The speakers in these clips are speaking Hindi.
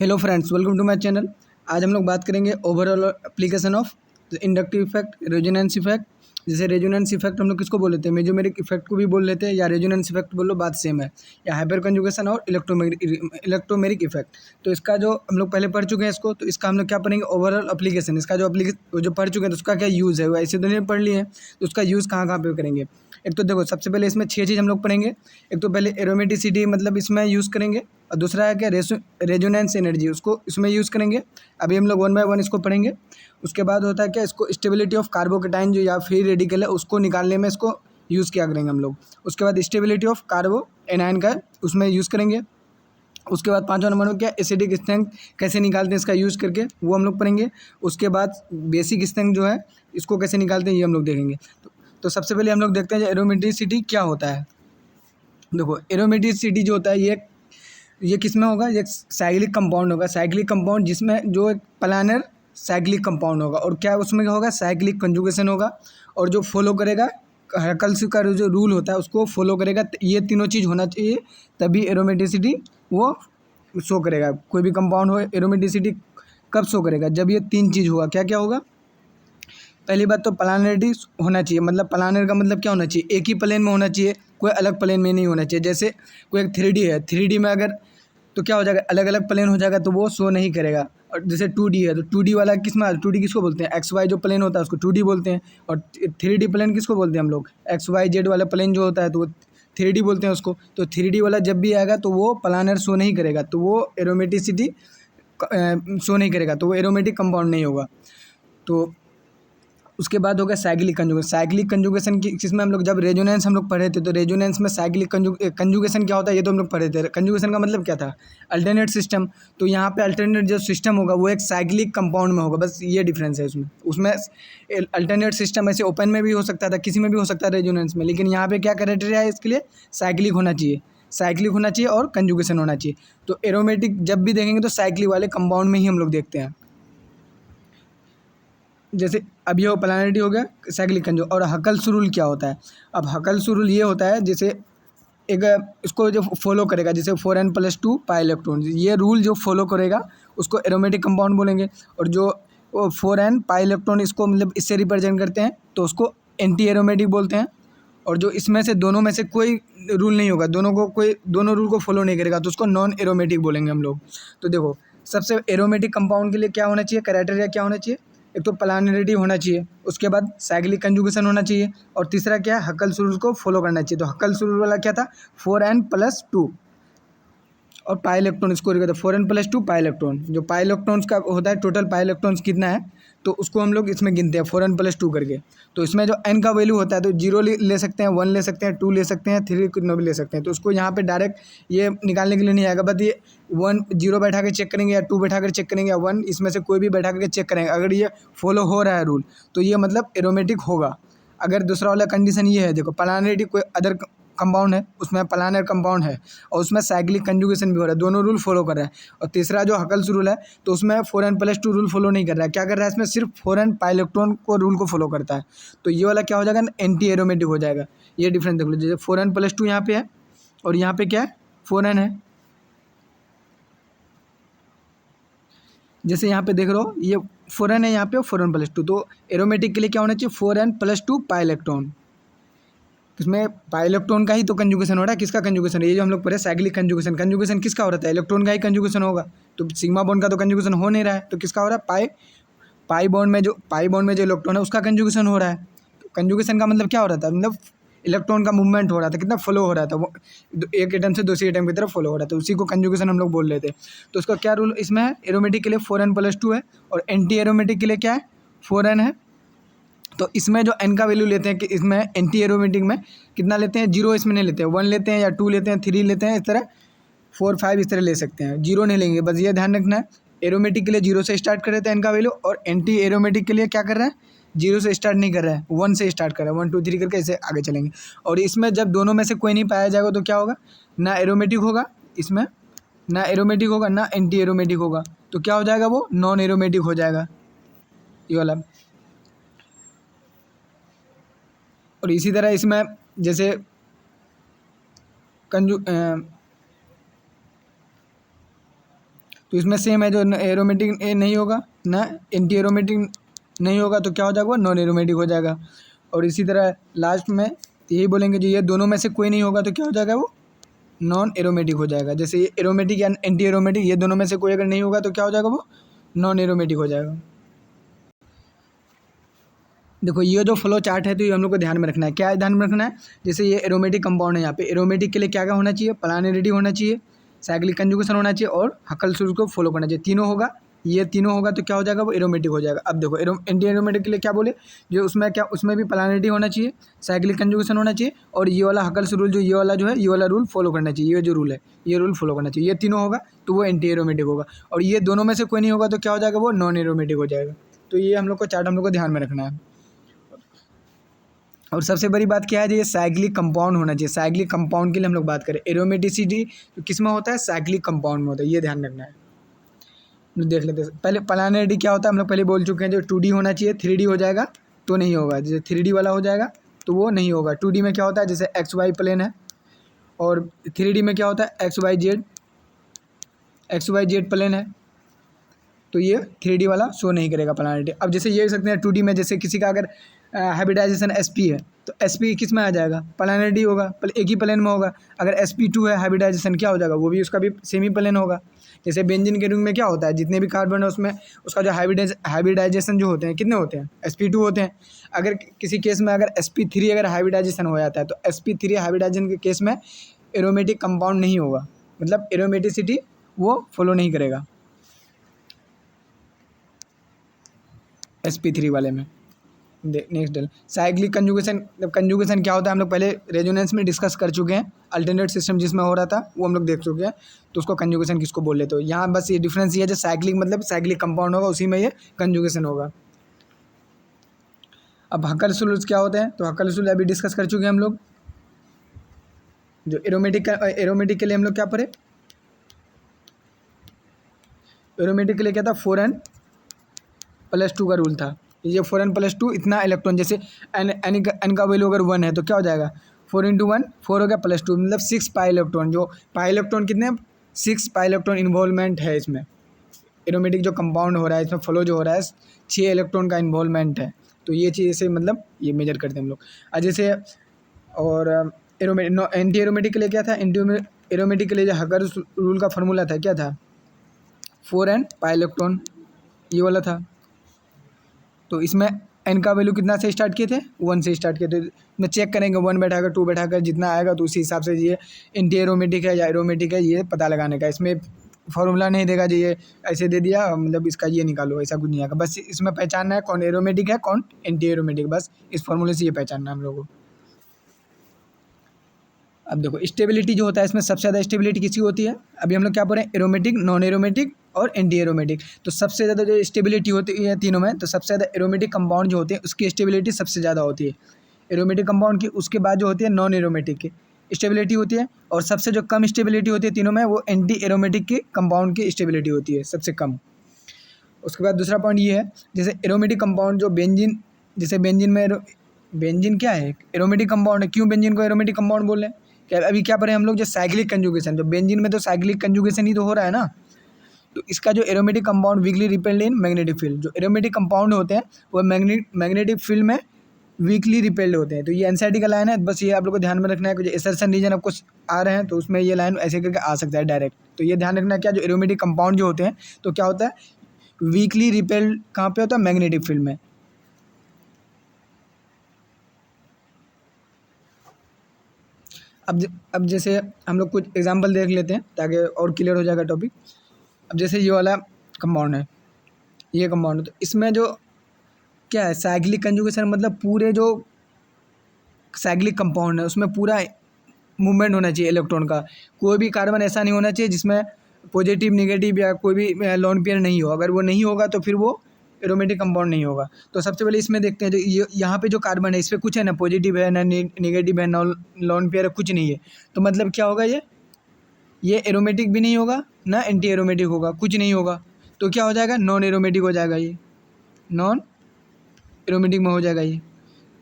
Hello friends, welcome to my channel. आज हम लोग बात करेंगे overall application of inductive effect, resonance effect. जैसे रेजोनेंस इफेक्ट हम लोग किसको बोल लेते हैं, मेजोमेरिक इफेक्ट को भी बोल लेते हैं, या रेजोनेंस इफेक्ट बोलो, बात सेम है। या हाइपर कंजुगेशन और इलेक्ट्रोमेरिक इफेक्ट। तो इसका जो हम लोग पहले पढ़ चुके हैं इसको, तो इसका हम लोग क्या पढ़ेंगे, ओवरऑल एप्लीकेशन। इसका जो पढ़ चुके हैं तो उसका क्या यूज़ है, वो ऐसे तो नहीं पढ़ लिए हैं, तो उसका यूज़ कहाँ कहाँ पे करेंगे। एक तो देखो, सबसे पहले इसमें 6 चीज़ हम लोग पढ़ेंगे। एक तो पहले एरोमेटिसिटी, मतलब इसमें यूज़ करेंगे। और दूसरा है क्या, रेजोनेंस एनर्जी, उसको इसमें यूज़ करेंगे। अभी हम लोग वन बाय वन इसको पढ़ेंगे। उसके बाद होता है क्या, इसको स्टेबिलिटी ऑफ कार्बोकेटाइन जो या फ्री रेडिकल है उसको निकालने में इसको यूज़ किया करेंगे हम लोग। उसके बाद स्टेबिलिटी ऑफ कार्बो एनायन का उसमें यूज़ करेंगे। उसके बाद 5वां नंबर में क्या, एसिडिक स्ट्रेंथ कैसे निकालते हैं इसका यूज़ करके, वो हम लोग पढ़ेंगे। उसके बाद बेसिक स्ट्रेंथ जो है इसको कैसे निकालते हैं ये हम लोग देखेंगे। तो सबसे पहले हम लोग देखते हैं एरोमेटिसिटी क्या होता है। देखो, एरोमेटिसिटी जो होता है ये किस में होगा, ये साइक्लिक कंपाउंड होगा। साइक्लिक कंपाउंड जिसमें जो एक प्लानर साइक्लिक कंपाउंड होगा, और क्या उसमें क्या होगा, साइक्लिक कंजुगेशन होगा। और जो फॉलो करेगा हर्कल्स का जो रूल होता है उसको फॉलो करेगा। ये तीनों चीज़ होना चाहिए, तभी एरोमेटिसिटी वो शो करेगा। कोई भी कंपाउंड हो, एरोमेटिसिटी कब शो करेगा, जब ये 3 चीज़ होगा। क्या क्या होगा, पहली बात तो प्लानरिटी होना चाहिए। मतलब प्लानर का मतलब क्या होना चाहिए, एक ही प्लेन में होना चाहिए, कोई अलग प्लेन में नहीं होना चाहिए। जैसे कोई एक 3D है, 3D में अगर तो क्या हो जाएगा, अलग अलग प्लेन हो जाएगा तो वो शो नहीं करेगा। और जैसे 2D है तो 2D वाला किस में, 2D किसको बोलते हैं, एक्स वाई जो प्लेन होता है उसको 2D बोलते हैं। और 3D प्लेन किसको बोलते हैं हम लोग, एक्स वाई जेड वाला प्लेन जो होता है तो वो 3D बोलते हैं उसको। तो 3D वाला जब भी आएगा तो वो प्लानर शो नहीं करेगा, तो वो एरोमेटिसिटी शो नहीं करेगा, तो वो एरोमेटिक कंपाउंड नहीं होगा। तो उसके बाद हो गया साइक्लिक कंजुगेशन। साइक्लिक कंजुगेशन की जिसमें हम लोग जब रेजोनेंस हम लोग पढ़े थे, तो रेजोनेंस में साइक्लिक कंजुगेशन क्या होता है ये तो हम लोग पढ़े थे। कंजुगेशन का मतलब क्या था, अल्टरनेट सिस्टम। तो यहाँ पे अल्टरनेट जो सिस्टम होगा वो एक साइक्लिक कंपाउंड में होगा, बस ये डिफरेंस है उसमें। उसमें अल्टरनेट सिस्टम ऐसे ओपन में भी हो सकता था, किसी में भी हो सकता है रेजोनेंस में, लेकिन यहाँ पे क्या क्राइटेरिया है इसके लिए, साइक्लिक होना चाहिए। साइक्लिक होना चाहिए और कंजुगेशन होना चाहिए। तो एरोमेटिक जब भी देखेंगे तो साइक्लिक वाले कंपाउंड में ही हम लोग देखते हैं। जैसे अब ये प्लानरिटी हो गया, साइक्लिक कंजूग। और हकल्स रूल क्या होता है, अब हकल्स रूल ये होता है, जैसे एक इसको जो फॉलो करेगा, जैसे 4n+2 पाई इलेक्ट्रॉन, ये रूल जो फॉलो करेगा उसको एरोमेटिक कंपाउंड बोलेंगे। और जो 4n पाई इलेक्ट्रॉन इसको मतलब इससे रिप्रेजेंट करते हैं तो उसको एंटी एरोमेटिक बोलते हैं। और जो इसमें से दोनों में से कोई रूल नहीं होगा, दोनों रूल को फॉलो नहीं करेगा तो उसको नॉन एरोमेटिक बोलेंगे हम लोग। तो देखो, सबसे एरोमेटिक कंपाउंड के लिए क्या होना चाहिए, क्राइटेरिया क्या होना चाहिए, एक तो प्लानरिटी होना चाहिए, उसके बाद साइक्लिक कंजुगेशन होना चाहिए, और तीसरा क्या है, हकल्स रूल को फॉलो करना चाहिए। तो हकल्स रूल वाला क्या था, 4n+2 और पाई इलेक्ट्रॉन, इसको कहते हैं 4n+2 पाई इलेक्ट्रॉन। जो पाई इलेक्ट्रॉन्स का होता है, टोटल पाई इलेक्ट्रॉन्स कितना है, तो उसको हम लोग इसमें गिनते हैं 4n+2 करके। तो इसमें जो n का वैल्यू होता है तो 0 ले सकते हैं, 1 ले सकते हैं, 2 ले सकते हैं, 3 कितना भी ले सकते हैं। तो उसको यहाँ पे डायरेक्ट ये निकालने के लिए नहीं आएगा, बस ये 1 0 बैठा के चेक करेंगे, या 2 बैठा कर चेक करेंगे, या 1, इसमें से कोई भी बैठा करके चेक करेंगे। अगर ये फॉलो हो रहा है रूल तो ये मतलब एरोमेटिक होगा। अगर दूसरा वाला कंडीशन ये है, देखो प्लानरिटी कोई अदर कंपाउंड है, उसमें प्लानर कंपाउंड है और उसमें साइक्लिक कंजुगेशन भी हो रहा है, दोनों रूल फॉलो कर रहा है। और तीसरा जो हकल्स रूल है तो उसमें 4n+2 रूल फॉलो नहीं कर रहा है, क्या कर रहा है, इसमें सिर्फ 4n पाई इलेक्ट्रॉन को रूल को फॉलो करता है। तो ये वाला क्या हो जाएगा, एंटी एरोमेटिक हो जाएगा। ये डिफरेंस देख लो, जैसे 4n+2 यहाँ पे है और यहाँ पे क्या है, 4n है। जैसे यहाँ पे देख रहे हो ये 4n है यहाँ पे, 4n+2। तो एरोमेटिक के लिए क्या होना चाहिए, 4n+2 पाई इलेक्ट्रॉन। इसमें पाई इलेक्ट्रॉन का ही तो कंजुगेशन हो रहा है, किसका कंजुगेशन है, ये जो हम लोग पढ़े साइक्लिक कंजुगेशन। कंजुगेशन किसका हो रहा है, इलेक्ट्रॉन का ही कंजुगेशन होगा। तो सिग्मा बॉन्ड का तो कंजुगेशन हो नहीं रहा है, तो किसका हो रहा है, पाई बॉन्ड में जो इलेक्ट्रॉन है उसका कंजुगेशन हो रहा है। तो कंजुगेशन का मतलब क्या हो रहा था, मतलब इलेक्ट्रॉन का मूवमेंट हो रहा था, कितना फ्लो हो रहा था, वो एक एटम से दूसरी एटम की तरफ फ्लो हो रहा था, उसी को कंजुगेशन हम लोग बोल रहे थे। तो उसका क्या रूल इसमें है, एरोमेटिक के लिए 4n+2 है, और एंटी एरोमेटिक के लिए क्या है, 4n है। तो इसमें जो n का वैल्यू लेते हैं कि इसमें एंटी एरोमेटिक में कितना लेते हैं, 0 इसमें नहीं लेते हैं, 1 लेते हैं या 2 लेते हैं, 3 लेते हैं, इस तरह 4 5 इस तरह ले सकते हैं, 0 नहीं लेंगे। बस ये ध्यान रखना है, एरोमेटिक के लिए 0 से स्टार्ट कर देते हैं n का वैल्यू, और एंटी एरोमेटिक के लिए क्या कर रहा है, 0 से स्टार्ट नहीं कर रहा है, 1 से स्टार्ट कर रहा है, 1 2 3 करके ऐसे आगे चलेंगे। और इसमें जब दोनों में से कोई नहीं पाया जाएगा तो क्या होगा, ना एरोमेटिक होगा इसमें, ना एरोमेटिक होगा, ना एंटी एरोमेटिक होगा, तो क्या हो जाएगा, वो नॉन एरोमेटिक हो जाएगा ये वाला। और इसी तरह इसमें जैसे कंजू तो इसमें सेम है, जो एरोमेटिक नहीं होगा ना एंटी एरोमेटिक नहीं होगा तो क्या हो जाएगा वो नॉन एरोमेटिक हो जाएगा। और इसी तरह लास्ट में यही बोलेंगे जो ये दोनों में से कोई नहीं होगा तो क्या हो जाएगा वो नॉन एरोमेटिक हो जाएगा। जैसे ये एरोमेटिक या एंटी एरोमेटिक ये दोनों में से कोई अगर नहीं होगा तो क्या हो जाएगा वो नॉन एरोमेटिक हो जाएगा। देखो ये जो फ्लो चार्ट है तो ये हम लोग को ध्यान में रखना है। क्या ध्यान में रखना है, जैसे ये एरोमेटिक कंपाउंड है, यहाँ पे एरोमेटिक के लिए क्या क्या होना चाहिए, प्लानरिटी होना चाहिए, साइक्लिक कंजुगेशन होना चाहिए और हकल्स रूल को फॉलो करना चाहिए। तीनों होगा, ये तीनों होगा तो क्या हो जाएगा वो एरोमेटिक हो जाएगा। अब देखो एंटी एरोमेटिक के लिए क्या बोले, जो उसमें क्या उसमें भी प्लानरिटी होना चाहिए, साइक्लिक कंजुगेशन होना चाहिए और ये वाला हकल्स रूल जो ये वाला जो है ये वाला रूल फॉलो करना चाहिए। ये जो रूल है ये रूल फॉलो करना चाहिए। ये तीनों होगा तो वो एंटी एरोमेटिक होगा और ये दोनों में से कोई नहीं होगा तो क्या हो जाएगा वो नॉन एरोमेटिक हो जाएगा। तो ये हम लोग को चार्ट हम लोग को ध्यान में रखना है। और सबसे बड़ी बात क्या है, ये साइक्लिक कंपाउंड होना चाहिए। साइक्लिक कंपाउंड के लिए हम लोग बात करें, एरोमेटिसिटी तो किस में होता है, साइक्लिक कंपाउंड में होता है, ये ध्यान रखना है। देख लेते हैं पहले प्लानरिटी क्या होता है, हम लोग पहले बोल चुके हैं। जो 2D होना चाहिए 3D हो जाएगा तो नहीं होगा, जैसे 3D वाला हो जाएगा तो वो नहीं होगा। 2D में क्या होता है, जैसे XY प्लेन है और 3D में क्या होता है XYZ प्लेन है, तो ये 3D वाला शो नहीं करेगा प्लानरिटी। अब जैसे ये सकते हैं 2D में, जैसे किसी का अगर हाइब्रिडाइजेशन SP है तो SP किस में आ जाएगा, प्लानरिटी होगा, एक ही प्लेन में होगा। अगर SP2 है हाइब्रिडाइजेशन क्या हो जाएगा, वो भी उसका भी सेमी प्लेन होगा। जैसे बेंजीन के रिंग में क्या होता है, जितने भी कार्बन है उसमें उसका जो हाइब्रिडाइजेशन जो होते हैं कितने होते हैं, SP2 होते हैं। अगर किसी केस में अगर SP3 अगर हाइब्रिडाइजेशन हो जाता है तो SP3 हाइब्रिडाइजेशन के केस में एरोमेटिक कंपाउंड नहीं होगा, मतलब एरोमेटिसिटी वो फॉलो नहीं करेगा SP3 वाले में। नेक्स्ट डल साइक्लिक कंजुगेशन। जब कंजुगेशन क्या होता है हम लोग पहले रेजोनेंस में डिस्कस कर चुके हैं, अल्टरनेट सिस्टम जिसमें हो रहा था वो हम लोग देख चुके हैं, तो उसको कंजुगेशन किसको बोल लेते हो। यहाँ बस ये डिफरेंस ये है, जो साइक्लिक मतलब साइक्लिक कंपाउंड होगा उसी में ये कंजुगेशन होगा। अब हकल्स रूल्स क्या होते हैं, तो हकल्स रूल अभी डिस्कस कर चुके हैं हम लोग। जो एरोमेटिक के लिए हम लोग क्या पढ़े, एरोमेटिक के लिए क्या था 4n+2 का रूल था। ये 4n+2 इतना इलेक्ट्रॉन, जैसे एन का वैल्यू अगर 1 है तो क्या हो जाएगा 4 × 1 4 हो गया +2 मतलब 6 पाई इलेक्ट्रॉन। जो पाई इलेक्ट्रॉन कितने 6 पाई इलेक्ट्रॉन इन्वॉल्वमेंट है इसमें। एरोमेटिक जो कंपाउंड हो रहा है इसमें फ्लो जो हो रहा है 6 इलेक्ट्रॉन का इन्वॉल्वमेंट है। तो ये चीज़ से मतलब ये मेजर करते हैं हम लोग। जैसे और एंटी एरोमेटिक के लिए क्या था, एंटी एरोमेटिक के लिए जो हकर्स रूल का फार्मूला था क्या था 4n पाई इलेक्ट्रॉन, ये वाला था। तो इसमें n का वैल्यू कितना से स्टार्ट किए थे 1 से स्टार्ट किए थे। मैं चेक करेंगे 1 बैठाकर 2 बैठाकर जितना आएगा तो उसी हिसाब से ये एंटी एरोमेटिक है या एरोमेटिक है ये पता लगाने का। इसमें फॉर्मूला नहीं देगा जो ये ऐसे दे दिया मतलब इसका ये निकालो, ऐसा कुछ नहीं आएगा। बस इसमें पहचानना है कौन एरोमेटिक है कौन एंटी एरोमेटिक, बस इस फॉर्मूले से ये पहचानना है हम लोगों को। अब देखो स्टेबिलिटी जो होता है इसमें सबसे ज़्यादा स्टेबिलिटी किसकी होती है, अभी हम लोग क्या पढ़ रहे हैं एरोमेटिक, नॉन एरोमेटिक और एंटी एरोमेटिक। तो सबसे ज़्यादा जो स्टेबिलिटी होती है तीनों में, तो सबसे ज़्यादा एरोमेटिक कंपाउंड जो होते हैं उसकी स्टेबिलिटी सबसे ज़्यादा होती है एरोमेटिक कंपाउंड की। उसके बाद जो होती है नॉन एरोमेटिक की स्टेबिलिटी होती है, और सबसे जो कम स्टेबिलिटी होती है तीनों में वो एंटी एरोमेटिक के कंपाउंड की स्टेबिलिटी होती है सबसे कम। उसके बाद दूसरा पॉइंट ये है, जैसे एरोमेटिक कंपाउंड जो बेंजीन, जैसे बेंजीन में बेंजीन क्या है एरोमेटिक कंपाउंड है। क्यों बेंजीन को एरोमेटिक कंपाउंड बोल रहे हैं, क्या अभी क्या पढ़े हम लोग जो साइक्लिक कंजुगेशन, जो बेंजीन में तो साइक्लिक कंजुगेशन ही तो हो रहा है ना। तो इसका जो aromatic compound weekly repelled in magnetic field, जो एरोमेटिक कंपाउंड होते हैं वो मैग्नेटिक फील्ड में वीकली रिपेल्ड होते हैं। तो ये एनसीईआरटी का लाइन है, बस ये आप लोग को ध्यान में रखना है कि जो एसर्शन रीजन आपको आ रहे हैं तो उसमें ये लाइन ऐसे करके आ सकता है डायरेक्ट। तो ये ध्यान रखना है क्या जो एरोमेटिक कंपाउंड जो होते हैं तो क्या होता है वीकली रिपेल्ड कहाँ पे होता है मैग्नेटिक फील्ड में। अब जैसे हम लोग कुछ एग्जांपल देख लेते हैं ताकि और क्लियर हो जाएगा टॉपिक। अब जैसे ये वाला कंपाउंड है, ये कंपाउंड है, तो इसमें जो क्या है साइक्लिक कंजुगेशन मतलब पूरे जो साइक्लिक कंपाउंड है उसमें पूरा मूवमेंट होना चाहिए इलेक्ट्रॉन का। कोई भी कार्बन ऐसा नहीं होना चाहिए जिसमें पॉजिटिव नेगेटिव या कोई भी लोन पेयर नहीं हो। अगर वो नहीं होगा तो फिर वो एरोमेटिक कंपाउंड नहीं होगा। तो सबसे पहले इसमें देखते हैं जो यहाँ पे जो कार्बन है इस पर कुछ है ना पॉजिटिव है ना नेगेटिव है ना लोन पेयर है, कुछ नहीं है। तो मतलब क्या होगा ये एरोमेटिक भी नहीं होगा ना एंटी एरोमेटिक होगा, कुछ नहीं होगा। तो क्या हो जाएगा नॉन एरोमेटिक हो जाएगा, ये नॉन एरोमेटिक में हो जाएगा ये।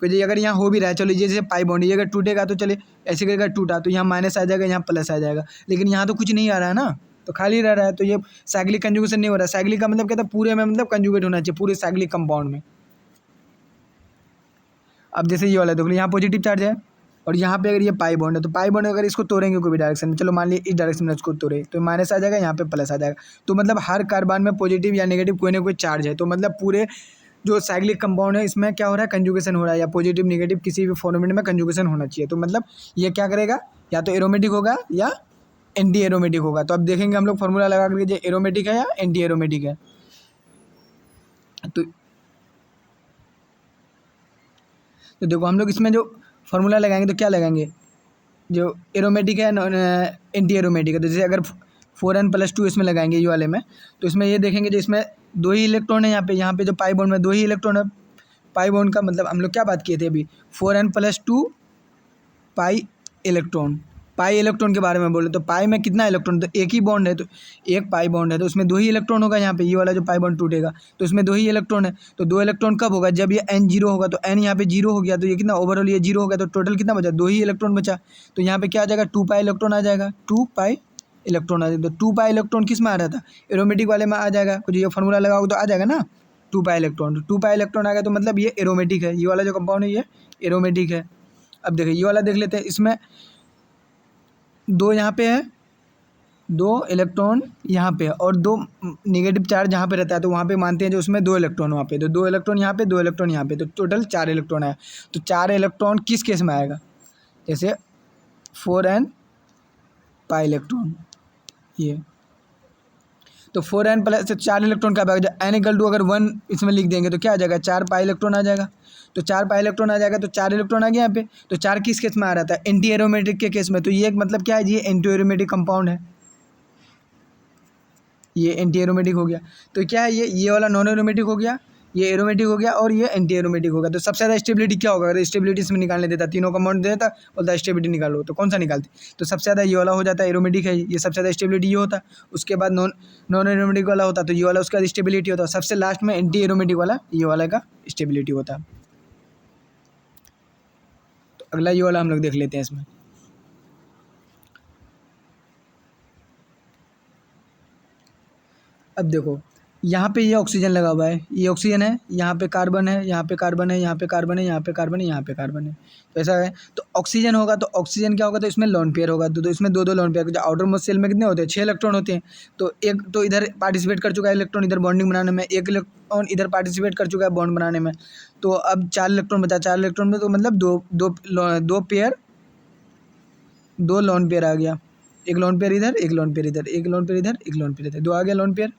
कोई अगर यहाँ हो भी रहा है चलो जैसे पाई बॉन्ड ये अगर टूटेगा तो चले ऐसे करके टूटा तो यहाँ माइनस आ जाएगा यहाँ प्लस आ जाएगा, लेकिन यहाँ तो कुछ नहीं आ रहा है ना। तो खाली रह रहा है, तो ये साइक्लिक कंजुगेशन नहीं हो रहा है। साइक्लिक का मतलब क्या था, पूरे में मतलब कंजुगेट होना चाहिए पूरे साइक्लिक कंपाउंड में। अब जैसे ये वाला देखो, यहाँ पॉजिटिव चार्ज है और यहाँ पे अगर ये पाई बॉन्ड है, तो पाई बॉन्ड अगर इसको तोड़ेंगे कोई भी डायरेक्शन में, चलो मान लीजिए इस डायरेक्शन में इसको तोड़े तो माइनस आ जाएगा, यहाँ पे प्लस आ जाएगा। तो मतलब हर कार्बन में पॉजिटिव या नेगेटिव कोई ना कोई चार्ज है। तो मतलब पूरे जो साइक्लिक कंपाउंड है इसमें क्या हो रहा है, कंजुगेशन हो रहा है, या पॉजिटिव नेगेटिव किसी भी फॉर्मेट में कंजुगेशन होना चाहिए। तो मतलब ये क्या करेगा, या तो एरोमेटिक होगा या एंटी एरोमेटिक होगा। तो अब देखेंगे हम लोग फॉर्मूला लगा करके, ये एरोमेटिक है या एंटी एरोमेटिक है। तो देखो हम लोग इसमें जो फार्मूला लगाएंगे तो क्या लगाएंगे, जो एरोमेटिक है एंटी एरोमेटिक है। तो जैसे अगर 4n+2 इसमें लगाएंगे ये वाले में, तो इसमें ये देखेंगे जो इसमें 2 ही इलेक्ट्रॉन है, यहाँ पे जो पाई बॉन्ड में 2 ही इलेक्ट्रॉन है। पाई बॉन्ड का मतलब हम लोग क्या बात किए थे अभी, 4n+2 pi electron, pi electron के बारे में बोले। तो पाई में कितना इलेक्ट्रॉन, तो एक ही बॉन्ड है, तो एक पाई बॉन्ड है तो उसमें 2 ही इलेक्ट्रॉन होगा। यहाँ पे ये वाला जो पाई बॉन्ड टूटेगा तो उसमें 2 ही इलेक्ट्रॉन है। तो 2 इलेक्ट्रॉन कब होगा, जब ये n 0 होगा। तो n यहाँ पे 0 हो गया, तो ये कितना ओवरऑल ये 0 हो गया, तो टोटल कितना बचा, 2 ही इलेक्ट्रॉन बचा। तो यहाँ पे क्या आ जाएगा, 2 पाई इलेक्ट्रॉन आ जाएगा, 2 पाई इलेक्ट्रॉन आ जाएगा। तो 2 पाई इलेक्ट्रॉन किस में आ रहा था, एरोमेटिक वाले में आ जाएगा। कुछ ये फार्मूला लगाओगे तो आ जाएगा ना 2 पाई इलेक्ट्रॉन। तो 2 पाई इलेक्ट्रॉन आ गया, तो मतलब ये एरोमेटिक है, ये वाला जो कंपाउंड है ये एरोमेटिक है। अब देखिए ये वाला देख लेते हैं, इसमें 2 यहाँ पे है, 2 इलेक्ट्रॉन यहाँ पे है और 2 नेगेटिव चार्ज जहाँ पे रहता है, तो वहाँ पे मानते हैं जो उसमें 2 इलेक्ट्रॉन वहाँ पे, तो 2 इलेक्ट्रॉन यहाँ पे, 2 इलेक्ट्रॉन यहाँ पे, तो टोटल 4 इलेक्ट्रॉन है। तो 4 इलेक्ट्रॉन किस केस में आएगा, जैसे 4n पाई इलेक्ट्रॉन ये, तो 4n प्लस 4 इलेक्ट्रॉन का आएगा। n = अगर 1 इसमें लिख देंगे तो क्या आ जाएगा, 4 पाई इलेक्ट्रॉन आ जाएगा। तो 4 पाई इलेक्ट्रॉन आ जाएगा, तो 4 इलेक्ट्रॉन आ गया यहाँ पे। तो 4 किस केस में आ रहा था, एंटी एरोमेटिक के केस में। तो ये मतलब क्या है, ये एंटी एरोमेटिक कंपाउंड है, ये एंटी एरोमेटिक हो गया। तो क्या है, ये वाला नॉन एरोमेटिक हो गया, ये एरोमेटिक हो गया और ये एंटी एरोमेटिक हो गया। तो सबसे ज़्यादा स्टेबिलिटी क्या होगा, अगर स्टेबिलिटी इसमें निकालने देता, तीनों कंपाउंड देता, बोलता स्टेबिलिटी निकालो, तो कौन सा निकालते, तो सबसे ज़्यादा ये वाला हो जाता है, एरोमेटिक है ये, सबसे ज़्यादा स्टेबिलिटी ये होता। उसके बाद नॉन एरोमेटिक वाला होता, तो ये वाला उसका स्टेबिलिटी होता। सबसे लास्ट में एंटी एरोमेटिक वाला, ये वाला का स्टेबिलिटी होता। तो अगला ये वाला हम लोग देख लेते हैं इसमें। अब देखो यहाँ पे ये ऑक्सीजन लगा हुआ है, ये ऑक्सीजन है, यहाँ पे कार्बन है, यहाँ पे कार्बन है, यहाँ पे कार्बन है, यहाँ पे कार्बन है, यहाँ पे कार्बन है। तो ऐसा है, तो ऑक्सीजन होगा, तो ऑक्सीजन क्या होगा, तो इसमें लोन पेयर होगा। तो इसमें 2 लोन पेयर, जो आउटर मोस्ट सेल में कितने होते हैं, 6 इलेक्ट्रॉन होते हैं। तो एक तो इधर पार्टिसिपेट कर चुका है इलेक्ट्रॉन इधर बॉन्डिंग बनाने में, एक इलेक्ट्रॉन इधर पार्टिसिपेट कर चुका है बॉन्ड बनाने में। तो अब 4 इलेक्ट्रॉन बचा, 4 इलेक्ट्रॉन में तो मतलब दो लोन पेयर आ गया, एक लोन पेयर इधर, एक लोन पेयर इधर, एक लोन पेयर इधर, एक लोन पेयर इधर, 2 आ गया लोन पेयर।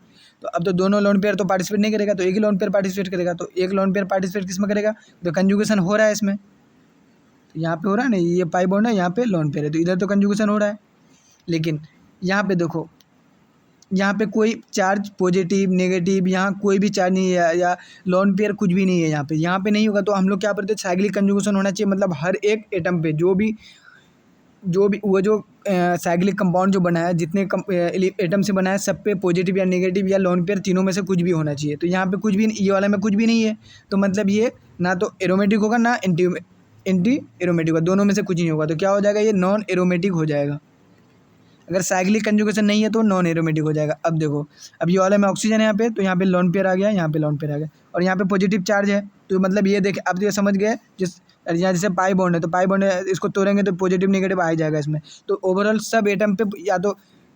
तो अब तो दोनों लोन पेयर तो पार्टिसिपेट नहीं करेगा, तो एक ही लोन पेयर पार्टिसिपेट करेगा। तो एक लोन पेयर पार्टिसिपेट किस में करेगा, तो कंजुगेशन हो रहा है इसमें, तो यहाँ पे हो रहा है ना, ये पाई बॉन्ड है, यहाँ पे लोन पेयर है, तो इधर तो कंजुगेशन हो रहा है। लेकिन यहाँ पे देखो, यहाँ पे कोई चार्ज पॉजिटिव नेगेटिव, यहाँ कोई भी चार्ज नहीं है, या लोन पेयर कुछ भी नहीं है यहाँ पे नहीं होगा। तो हम लोग क्या करते हैं, साइक्लिक कंजुगेशन होना चाहिए, मतलब हर एक एटम पे जो भी वो जो साइक्लिक कंपाउंड जो बना है, जितने एटम से बना है, सब पे पॉजिटिव या नेगेटिव या लोन पेयर तीनों में से कुछ भी होना चाहिए। तो यहाँ पे कुछ भी, ये वाला में कुछ भी नहीं है, तो मतलब ये ना तो एरोमेटिक होगा ना एंटी एरोमेटिक होगा, दोनों में से कुछ नहीं होगा। तो क्या हो जाएगा, ये नॉन एरोमेटिक हो जाएगा। अगर साइक्लिक कंजुगेशन नहीं है तो नॉन एरोमेटिक हो जाएगा। अब देखो, अब ये वाला में ऑक्सीजन है यहाँ पे, तो यहाँ पे लोन पेयर आ गया, यहाँ पे लोन पेयर आ गया, और यहाँ पे पॉजिटिव चार्ज है। तो मतलब ये देख, अब तो ये समझ गए, यहाँ जैसे पाई बॉन्ड है, तो पाई बॉन्ड है, इसको तोड़ेंगे तो पॉजिटिव नेगेटिव आ ही जाएगा इसमें। तो ओवरऑल सब एटम पे या तो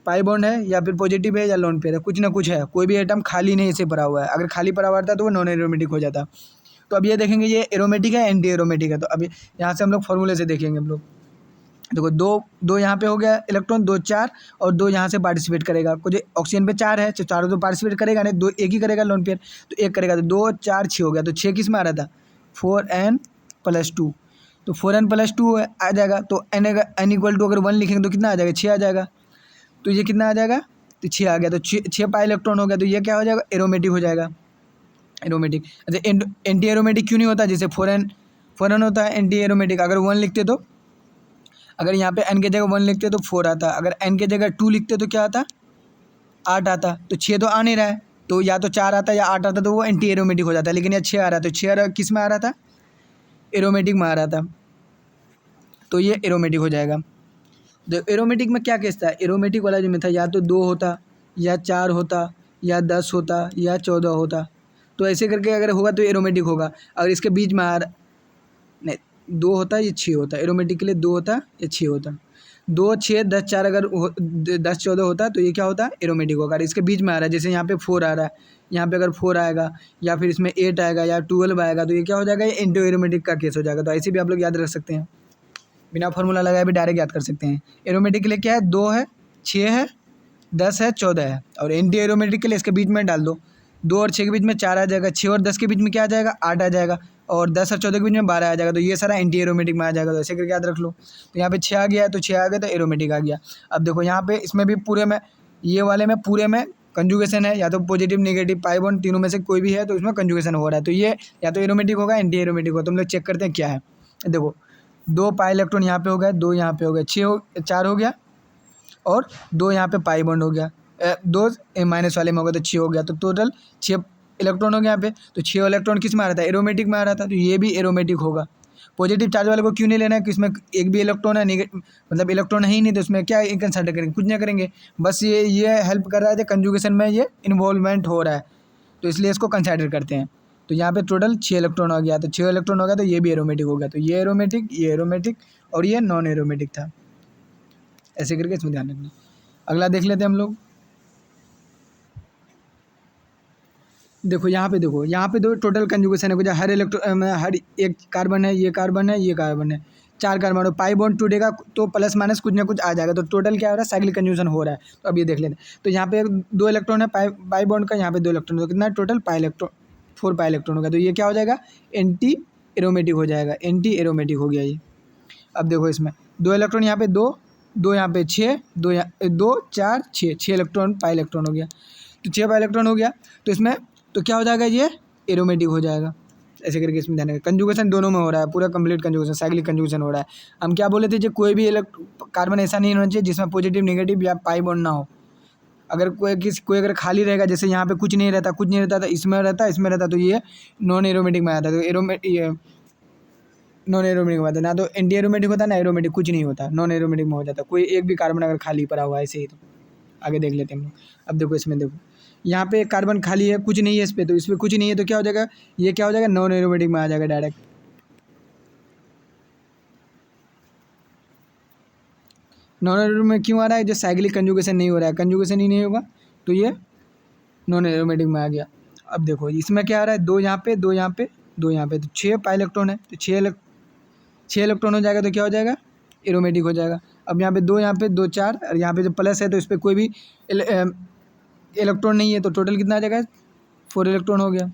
पाई बॉन्ड है, या फिर पॉजिटिव है, या लोन पेयर है, कुछ ना कुछ है, कोई भी एटम खाली नहीं इसे भरा हुआ है। अगर खाली भरा हुआ था तो वो नॉन एरोमेटिक हो जाता। तो अब ये देखेंगे ये एरोमेटिक है एंटी एरोमेटिक है। तो अभी यहाँ से हम लोग फॉर्मूले से देखेंगे हम लोग। देखो दो यहाँ पे हो गया इलेक्ट्रॉन, 2 4, और 2 यहाँ से पार्टिसिपेट करेगा। कुछ ऑक्सीजन पे 4 है, तो चारों तो पार्टिसिपेट करेगा नहीं, 2 एक ही करेगा लोन पेयर, तो एक करेगा, तो 2 4 6 हो गया। तो 6 किस में आ रहा था, 4n+2, तो 4n+2 आ जाएगा। तो n = अगर 1 लिखेंगे तो कितना आ जाएगा, 6 आ जाएगा। तो ये कितना आ जाएगा, तो 6 आ गया, तो 6 पाई इलेक्ट्रॉन हो गया। तो ये क्या हो जाएगा, एरोमेटिक हो जाएगा, एरोमेटिक। अच्छा एंटी एरोमेटिक क्यों नहीं होता, जैसे 4n होता है एंटी एरोमेटिक। अगर 1 लिखते तो, अगर यहाँ पे n के जगह 1 लिखते तो 4 आता, अगर n के जगह 2 लिखते तो क्या आता, 8 आता। तो 6 तो आ नहीं रहा है, तो या तो 4 आता या 8 आता, तो वो एंटी एरोमेटिक हो जाता है। लेकिन यहाँ 6 आ रहा है, तो 6 किस में आ रहा था, एरोमेटिक में आ रहा था, तो ये एरोमेटिक हो जाएगा। एरोमेटिक में क्या केस था, एरोमेटिक वाला जो में था या तो 2 होता या 4 होता या 10 होता या 14 होता। तो ऐसे करके अगर होगा तो एरोमेटिक होगा। अगर इसके बीच में नहीं 2 होता या 6 होता, एरोमेटिक के लिए 2 होता या 6 होता। 2, 6, 10, 4 अगर 10, 14 होता तो ये क्या होता, एरोमेटिक होगा। अगर इसके बीच में आ रहा है, जैसे यहाँ पे 4 आ रहा है, यहाँ पे अगर 4 आएगा या फिर इसमें 8 आएगा या 12 आएगा तो ये क्या हो जाएगा, ये एंटी एरोमेटिक का केस हो जाएगा। तो ऐसे भी आप लोग याद रख सकते हैं, बिना फॉर्मूला लगाए भी डायरेक्ट याद कर सकते हैं। एरोमेटिक के लिए क्या है, 2 है, 6 है, 10 है, 14 है। और एंटी एरोमेटिक के लिए इसके बीच में डाल दो, 2 और 6 के बीच में 4 आ जाएगा, 6 और 10 के बीच में क्या आ जाएगा, 8 आ जाएगा, और 10 और 14 के बीच में 12 आ जाएगा। तो ये सारा एंटी एरोमेटिक में आ जाएगा। तो ऐसे करके याद रख लो। तो यहाँ पे 6 आ गया है तो 6 आ गया तो एरोमेटिक आ गया। अब देखो यहाँ पे इसमें भी पूरे में, ये वाले में पूरे में कंजुगेशन है, या तो पॉजिटिव नेगेटिव पाई बॉन्ड तीनों में से कोई भी है तो इसमें कंजुगेशन हो रहा है। तो ये या तो एरोमेटिक होगा एंटी एरोमेटिक होगा। तुम लोग चेक करते हैं क्या है। देखो 2 पाई इलेक्ट्रॉन यहाँ पे हो गया, 2 यहाँ पे हो गया, 4 हो गया, और 2 यहाँ पे पाई बॉन्ड हो गया, 2 माइनस वाले में हो गया तो 6 हो गया। तो टोटल 6 इलेक्ट्रॉन हो गया यहाँ पे। तो 6 इलेक्ट्रॉन किस में आ रहा था, एरोमेटिक में आ रहा था। तो ये भी एरोमेटिक होगा। पॉजिटिव चार्ज वाले को क्यों नहीं लेना है कि इसमें एक भी इलेक्ट्रॉन है, मतलब इलेक्ट्रॉन है ही नहीं, तो उसमें क्या कंसिडर करेंगे, कुछ नहीं करेंगे। बस ये हेल्प कर रहा है, कंजुगेशन में ये इन्वॉल्वमेंट हो रहा है, तो इसलिए इसको कंसिडर करते हैं। तो यहाँ पे टोटल 6 इलेक्ट्रॉन हो गया, तो 6 इलेक्ट्रॉन हो गया तो ये भी एरोमेटिक हो गया। तो ये एरोमेटिक और ये नॉन एरोमेटिक था। ऐसे करके इसमें ध्यान रखना। अगला देख लेते हैं हम लोग। देखो यहाँ पे दो टोटल कंजुगेशन है कुछ, हर इलेक्ट्रॉन हर एक कार्बन है, ये कार्बन है, ये कार्बन है, 4 कार्बन और पाई बॉन्ड टूटेगा तो प्लस माइनस कुछ ना कुछ आ जाएगा। तो टोटल क्या हो रहा है, साइक्लिक कंजुगेशन हो रहा है। तो अब ये देख लेते हैं। तो यहाँ पे 2 इलेक्ट्रॉन है पाई बॉन्ड का, यहाँ पे 2 इलेक्ट्रॉन, तो कितना टोटल 4 पाई इलेक्ट्रॉन होगा। तो ये क्या हो जाएगा, एंटी एरोमेटिक हो जाएगा, एंटी एरोमेटिक हो गया ये। अब देखो इसमें 2 इलेक्ट्रॉन यहाँ पे 2 यहाँ पे 6, 2 4 6 इलेक्ट्रॉन पाई इलेक्ट्रॉन हो गया। तो 6 पाई इलेक्ट्रॉन हो गया तो इसमें तो क्या हो जाएगा, ये एरोमेटिक हो जाएगा। ऐसे करके इसमें ध्यान रखें। कंजुगेशन दोनों में हो रहा है, पूरा कंप्लीट कंजुगेशन, साइक्लिक कंजुगेशन हो रहा है। हम क्या बोले थे, जो कोई भी कार्बन ऐसा नहीं होना चाहिए जिसमें पॉजिटिव नेगेटिव या पाई बॉन्ड ना हो। अगर कोई अगर खाली रहेगा, जैसे यहाँ पे कुछ नहीं रहता था, इसमें रहता तो ये नॉन एरोमेटिक में आता। तो ये नॉन एरोमेटिक में आता, ना तो एंटी एरोमेटिक होता ना एरोमेटिक, कुछ नहीं होता, नॉन एरोमेटिक में हो जाता कोई एक भी कार्बन अगर खाली पड़ा हुआ है ऐसे ही। तो आगे देख लेते हैं हम लोग। अब देखो इसमें देखो यहाँ पे कार्बन खाली है, कुछ नहीं है इस पर, तो इस पर कुछ नहीं है तो क्या हो जाएगा, ये क्या हो जाएगा, नॉन एरोमेटिक में आ जाएगा डायरेक्ट। नॉन एरोमेटिक में क्यों आ रहा है, जो साइक्लिक कंजुगेशन नहीं हो रहा है, कंजुगेशन ही नहीं होगा तो ये नॉन एरोमेटिक में आ गया। अब देखो इसमें क्या आ रहा है, 2 यहाँ पे 2 यहाँ पे 2 यहाँ पे, तो 6 पाई इलेक्ट्रॉन है, तो 6 इलेक्ट्रॉन हो जाएगा तो क्या हो जाएगा, एरोमेटिक हो जाएगा। अब यहाँ पे 2 4, और यहाँ पे जो प्लस है तो इस पर कोई भी इलेक्ट्रॉन नहीं है, तो टोटल कितना आ जाएगा, 4 इलेक्ट्रॉन हो गया।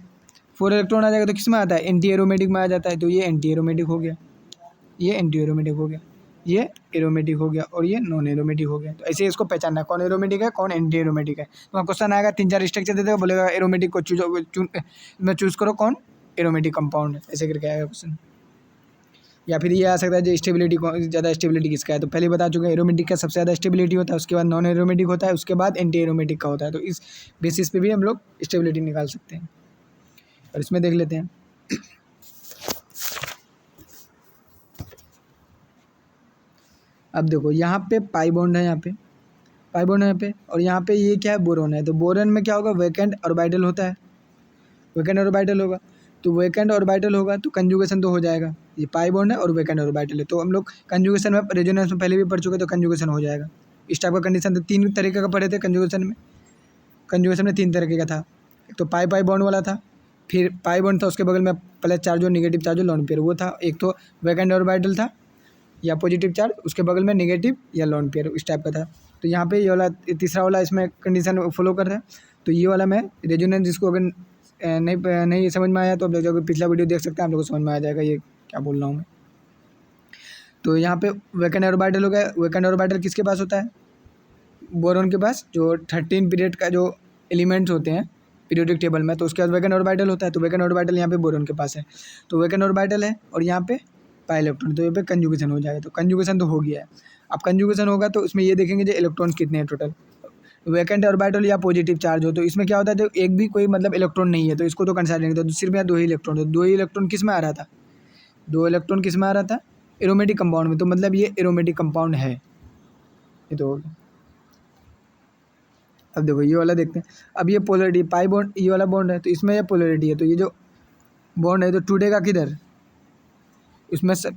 4 इलेक्ट्रॉन आ जाएगा तो किस में आता है, एंटी एरोमेटिक में आ जाता है। तो ये एंटी एरोमेटिक हो गया, ये एंटी एरोमेटिक हो गया, ये एरोमेटिक हो गया, और ये नॉन एरोमेटिक हो गया। तो ऐसे इसको पहचानना है, कौन एरोमेटिक है कौन एंटी एरोमेटिक है। तो क्वेश्चन आएगा 3-4 स्ट्रक्चर दे देगा, बोलेगा एरोमेटिक को चूज करो कौन एरोमेटिक कंपाउंड है, ऐसे करके आएगा क्वेश्चन। या फिर ये आ सकता है जो स्टेबिलिटी ज़्यादा स्टेबिलिटी किसका है, तो पहले बता चुके हैं एरोमेटिक का सबसे ज़्यादा स्टेबिलिटी होता है, उसके बाद नॉन एरोमेटिक होता है, उसके बाद एंटी एरोमेटिक का होता है। तो इस बेसिस पे भी हम लोग स्टेबिलिटी निकाल सकते हैं। और इसमें देख लेते हैं। अब देखो यहाँ पे पाई बॉन्ड है, यहाँ पे पाई बॉन्ड है यहाँ पे, और यहाँ पे ये क्या है, बोरोन है। तो बोरोन में क्या होगा, वैकेंट ऑर्बिटल होता है, वैकेंट ऑर्बिटल होगा। तो वैकेंट ऑर्बिटल होगा तो कंजुगेशन तो हो जाएगा। ये पाई बॉन्ड है और वैकेंट ऑर्बिटल है, तो हम लोग कंजुगेशन में रेजोनेंस में पहले भी पढ़ चुके, तो कंजुगेशन हो जाएगा। इस टाइप का कंडीशन तो 3 तरीके का पढ़े थे कंजुगेशन में। कंजुगेशन में 3 तरीके का था, एक तो पाई बॉन्ड वाला था, फिर पाई बॉन्ड था, उसके बगल में प्लस चार्ज और नेगेटिव चार्ज और लोन पेयर वो था, एक तो वैकेंट ऑर्बिटल था या पॉजिटिव चार्ज, उसके बगल में नेगेटिव या लोन पेयर, इस टाइप का था। तो यहाँ पे ये वाला तीसरा वाला इसमें कंडीशन फॉलो कर रहा है। तो ये वाला मैं रेजोनेंस, जिसको अगर नहीं समझ में आया तो आप लोग जाकर पिछला वीडियो देख सकते हैं, आप लोगों को समझ में आ जाएगा ये क्या बोल रहा हूँ मैं। तो यहाँ पे वैकेंट ऑर्बिटल हो गया। वैकेंट ऑर्बिटल किसके पास होता है, बोरॉन के पास, जो 13 पीरियड का जो एलिमेंट्स होते हैं पीरियोडिक टेबल में, तो उसके बाद वैकेंट ऑर्बिटल होता है। तो वैकेंट ऑर्बिटल यहाँ पे बोरॉन के पास है, तो वैकेंट ऑर्बिटल है और यहाँ पे पाई इलेक्ट्रॉन, तो यहाँ पे कंजुगेशन हो जाएगा। तो कंजुगेशन तो हो गया है। अब कंजुगेशन होगा तो इसमें ये देखेंगे जो इलेक्ट्रॉन कितने हैं टोटल, वैकेंट ऑर्बिटल या पॉजिटिव चार्ज हो, तो इसमें क्या होता है, जो एक भी कोई मतलब इलेक्ट्रॉन नहीं है तो इसको तो कंसिडर नहीं, तो सिर्फ यहाँ 2 ही इलेक्ट्रॉन, तो 2 ही इलेक्ट्रॉन किस में आ रहा था, 2 इलेक्ट्रॉन किस में आ रहा था, एरोमेटिक कंपाउंड में। तो मतलब ये एरोमेटिक कंपाउंड है, ये तो हो गया। अब देखो ये वाला देखते हैं। अब ये पोलरिटी पाई बॉन्ड, ये वाला बॉन्ड है तो इसमें ये पोलरिटी है, तो ये जो बॉन्ड है तो टूटेगा किधर, इसमें से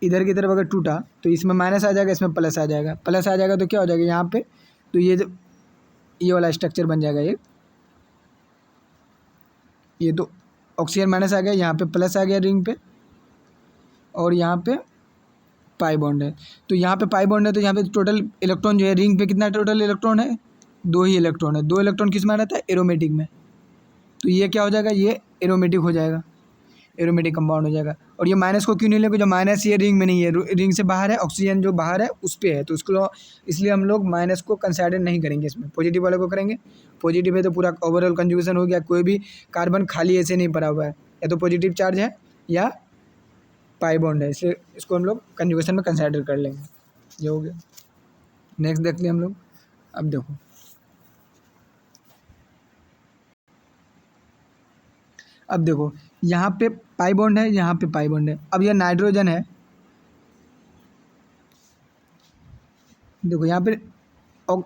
इधर की तरफ अगर टूटा तो इसमें माइनस आ जाएगा, इसमें प्लस आ जाएगा, प्लस आ जाएगा तो क्या हो जाएगा यहाँ पे, तो ये वाला स्ट्रक्चर बन जाएगा। ये तो ऑक्सीजन माइनस आ गया, यहाँ पे प्लस आ गया रिंग पे, और यहाँ पे पाई बॉन्ड है। तो यहाँ पे पाई बॉन्ड है तो यहाँ पे टोटल इलेक्ट्रॉन जो है रिंग पे कितना टोटल इलेक्ट्रॉन है, 2 ही इलेक्ट्रॉन है। 2 इलेक्ट्रॉन किस में रहता है, एरोमेटिक में। तो ये क्या हो जाएगा, ये एरोमेटिक हो जाएगा, एरोमेटिक कंपाउंड हो जाएगा। और ये माइनस को क्यों नहीं लेंगे, जो माइनस ये रिंग में नहीं है, रिंग से बाहर है, ऑक्सीजन जो बाहर है उस पर है, तो उसको इसलिए हम लोग माइनस को कंसिडर नहीं करेंगे इसमें, पॉजिटिव वाले को करेंगे। पॉजिटिव है तो पूरा ओवरऑल कंजुगेशन हो गया, कोई भी कार्बन खाली ऐसे नहीं भरा हुआ है, या तो पॉजिटिव चार्ज है या पाई बॉन्ड है, इसलिए इसको हम लोग कंजुगेशन में कंसिडर कर लेंगे। ये हो गया। नेक्स्ट देखते हैं हम लोग। अब देखो यहाँ पे पाई बॉन्ड है, यहाँ पे पाई बॉन्ड है। अब यह नाइट्रोजन है, देखो यहाँ पे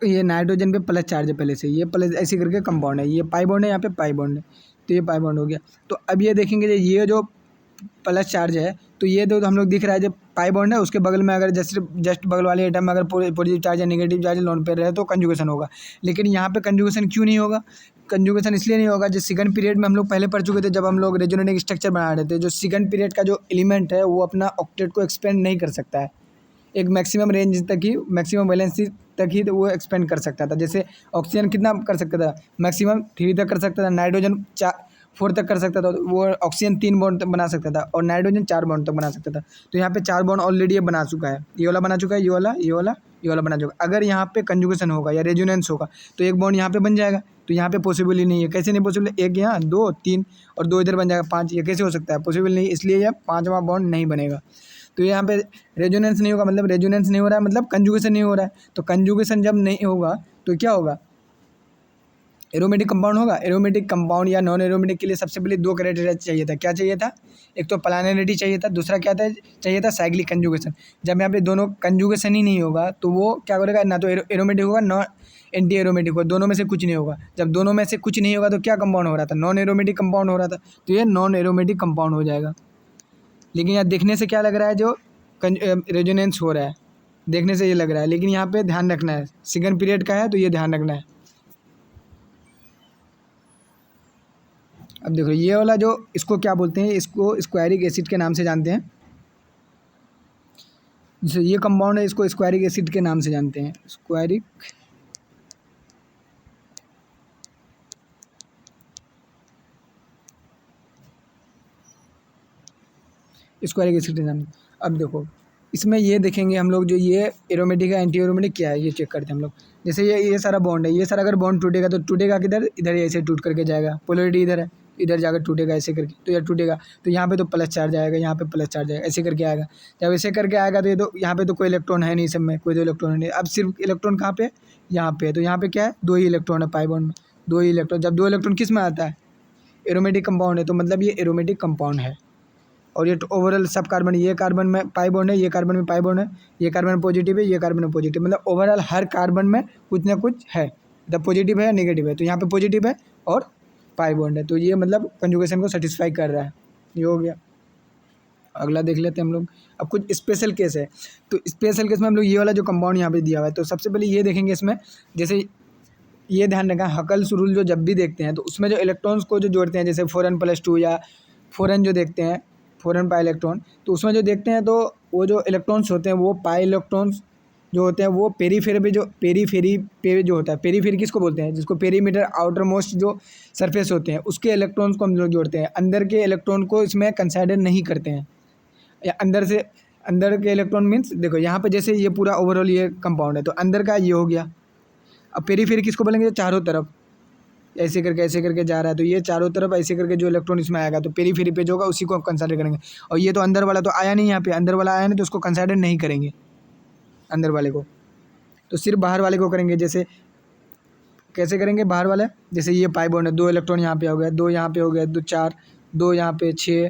ये नाइट्रोजन पे प्लस चार्ज है पहले से, ये प्लस ऐसे करके कंपाउंड है, ये पाई बॉन्ड है, यहाँ पे पाई बॉन्ड है, तो ये पाई बॉन्ड हो गया। तो अब ये देखेंगे ये जो प्लस चार्ज है, तो ये तो हम लोग दिख रहा है जब पाई बॉन्ड है, उसके बगल में अगर जस्ट बगल वाले एटम में अगर पॉजिटिव चार्ज या नेगेटिव चार्ज लोन पे रहे तो कंजुगेशन होगा। लेकिन यहाँ पे कंजुगेशन क्यों नहीं होगा, कंजुगेशन इसलिए नहीं होगा, जो सेकंड पीरियड में हम लोग पहले पढ़ चुके थे, जब हम लोग रेजोनेटिक स्ट्रक्चर बना रहे थे, जो सेकंड पीरियड का जो एलिमेंट है वो अपना ऑक्टेट को एक्सपेंड नहीं कर सकता है, एक मैक्सिमम रेंज तक ही, मैक्सिमम वैलेंसी तक ही तो वो एक्सपेंड कर सकता था। जैसे ऑक्सीजन कितना कर सकता था, मैक्सिमम 3 तक कर सकता था, नाइट्रोजन 4 तक कर सकता था, तो वो ऑक्सीजन 3 बॉन्ड तक बना सकता था, और नाइट्रोजन 4 बॉन्ड तक बना सकता था। तो यहाँ पे 4 बॉन्ड ऑलरेडी ये बना चुका है, ये वाला बना चुका है, ये वाला, ये वाला, ये वाला बना चुका है। अगर यहाँ पे कंजुगेशन होगा या रेजोनेंस होगा तो एक बॉन्ड यहाँ पे बन जाएगा, तो यहाँ पे पॉसिबल ही नहीं है। कैसे नहीं पॉसिबल, एक यहाँ, 2 3 और 2 इधर बन जाएगा, 5, ये कैसे हो सकता है, पॉसिबल नहीं, इसलिए यह 5वां बॉन्ड नहीं बनेगा। तो यहाँ पे रेजोनेंस नहीं होगा, मतलब रेजोनेंस नहीं हो रहा है, मतलब कंजुगेशन नहीं हो रहा है। तो कंजुगेशन जब नहीं होगा तो क्या होगा, एरोमेटिक कंपाउंड होगा। एरोमेटिक कंपाउंड या नॉन एरोमेटिक के लिए सबसे पहले 2 क्राइटेरिया चाहिए था। क्या चाहिए था, एक तो प्लानरिटी चाहिए था, दूसरा क्या था, चाहिए था साइक्लिक कंजुगेशन। जब यहाँ पे दोनों कंजुगेशन ही नहीं होगा तो वो क्या करेगा, ना तो एरोमेटिक होगा ना एंटी एरोमेटिक होगा, दोनों में से कुछ नहीं होगा। जब दोनों में से कुछ नहीं होगा तो क्या कंपाउंड हो रहा था, नॉन एरोमेटिक कंपाउंड हो रहा था, तो ये नॉन एरोमेटिक कंपाउंड हो जाएगा। लेकिन यहाँ देखने से क्या लग रहा है, जो रेजोनेंस हो रहा है देखने से ये लग रहा है, लेकिन यहाँ पे ध्यान रखना है, सेकंड पीरियड का है तो ये ध्यान रखना है। अब देखो ये वाला जो, इसको क्या बोलते हैं, इसको स्क्वायरिक एसिड के नाम से जानते हैं। जैसे ये कंपाउंड है, इसको स्क्वायरिक एसिड के नाम से जानते हैं, स्क्वायरिक एसिड के नाम। अब देखो इसमें ये देखेंगे हम लोग, जो ये एरोमेटिक है एंटी एरोमेटिक क्या है ये चेक करते हैं हम लोग। जैसे ये सारा बॉन्ड है, ये सारा अगर बॉन्ड टूटेगा तो टूटेगा किधर, इधर ऐसे टूट करके जाएगा, पोलरिटी इधर है, इधर जाकर टूटेगा ऐसे करके, तो ये टूटेगा, तो यहाँ पे तो प्लस चार्ज आएगा, यहाँ पे प्लस चार्ज आएगा, ऐसे करके आएगा। जब ऐसे करके आएगा तो ये तो यहाँ पे तो कोई इलेक्ट्रॉन है नहीं, सब में कोई तो इलेक्ट्रॉन नहीं। अब सिर्फ इलेक्ट्रॉन कहाँ पे, यहाँ पे, तो यहाँ पे क्या है, 2 ही इलेक्ट्रॉन है पाई बॉन्ड में, 2 ही इलेक्ट्रॉन। जब 2 इलेक्ट्रॉन किस में आता है, एरोमेटिक कंपाउंड है, तो मतलब ये एरोमेटिक कंपाउंड है। और ये ओवरऑल सब कार्बन, ये कार्बन में पाई बॉन्ड है, ये कार्बन में पाई बॉन्ड है, ये कार्बन में पॉजिटिव है, ये कार्बन में पॉजिटिव, मतलब ओवरऑल हर कार्बन में कुछ ना कुछ है, मतलब पॉजिटिव है या नेगेटिव है। तो यहाँ पे पॉजिटिव है और पाई बॉन्ड है, तो ये मतलब कंजुगेशन को सेटिस्फाई कर रहा है। ये हो गया। अगला देख लेते हैं हम लोग। अब कुछ स्पेशल केस है, तो स्पेशल केस में हम लोग ये वाला जो कंपाउंड यहाँ पे दिया हुआ है, तो सबसे पहले ये देखेंगे इसमें। जैसे ये ध्यान रखा, हकल्स रूल जो जब भी देखते हैं तो उसमें जो इलेक्ट्रॉन्स को जो जोड़ते हैं, जैसे 4n+2 या 4n जो देखते हैं, 4n पाई इलेक्ट्रॉन, तो उसमें जो देखते हैं तो वो जो इलेक्ट्रॉन्स होते हैं वो पाई इलेक्ट्रॉन्स जो होते हैं वो पेरीफेरी पे जो होता है, पेरीफेरी किसको बोलते हैं, जिसको पेरीमीटर आउटर मोस्ट जो सरफेस होते हैं उसके इलेक्ट्रॉन्स को हम लोग जोड़ते हैं, अंदर के इलेक्ट्रॉन को इसमें कंसिडर नहीं करते हैं। या अंदर के इलेक्ट्रॉन मीन्स देखो यहाँ पे जैसे ये पूरा ओवरऑल ये कंपाउंड है, तो अंदर का ये हो गया। अब पेरीफेरी किसको बोलेंगे, चारों तरफ ऐसे करके जा रहा है, तो ये चारों तरफ ऐसे करके जो इलेक्ट्रॉन इसमें आएगा तो पेरीफेरी पे जो होगा उसी को कंसिडर करेंगे। और ये तो अंदर वाला तो आया नहीं, यहाँ पे अंदर वाला आया नहीं, तो उसको कंसिडर नहीं करेंगे अंदर वाले को, तो सिर्फ बाहर वाले को करेंगे। जैसे कैसे करेंगे बाहर वाले, जैसे ये पाई बॉन्ड है, 2 इलेक्ट्रॉन यहाँ पे हो गया, 2 यहाँ पे हो गया, 2 4, 2 यहाँ पे 6,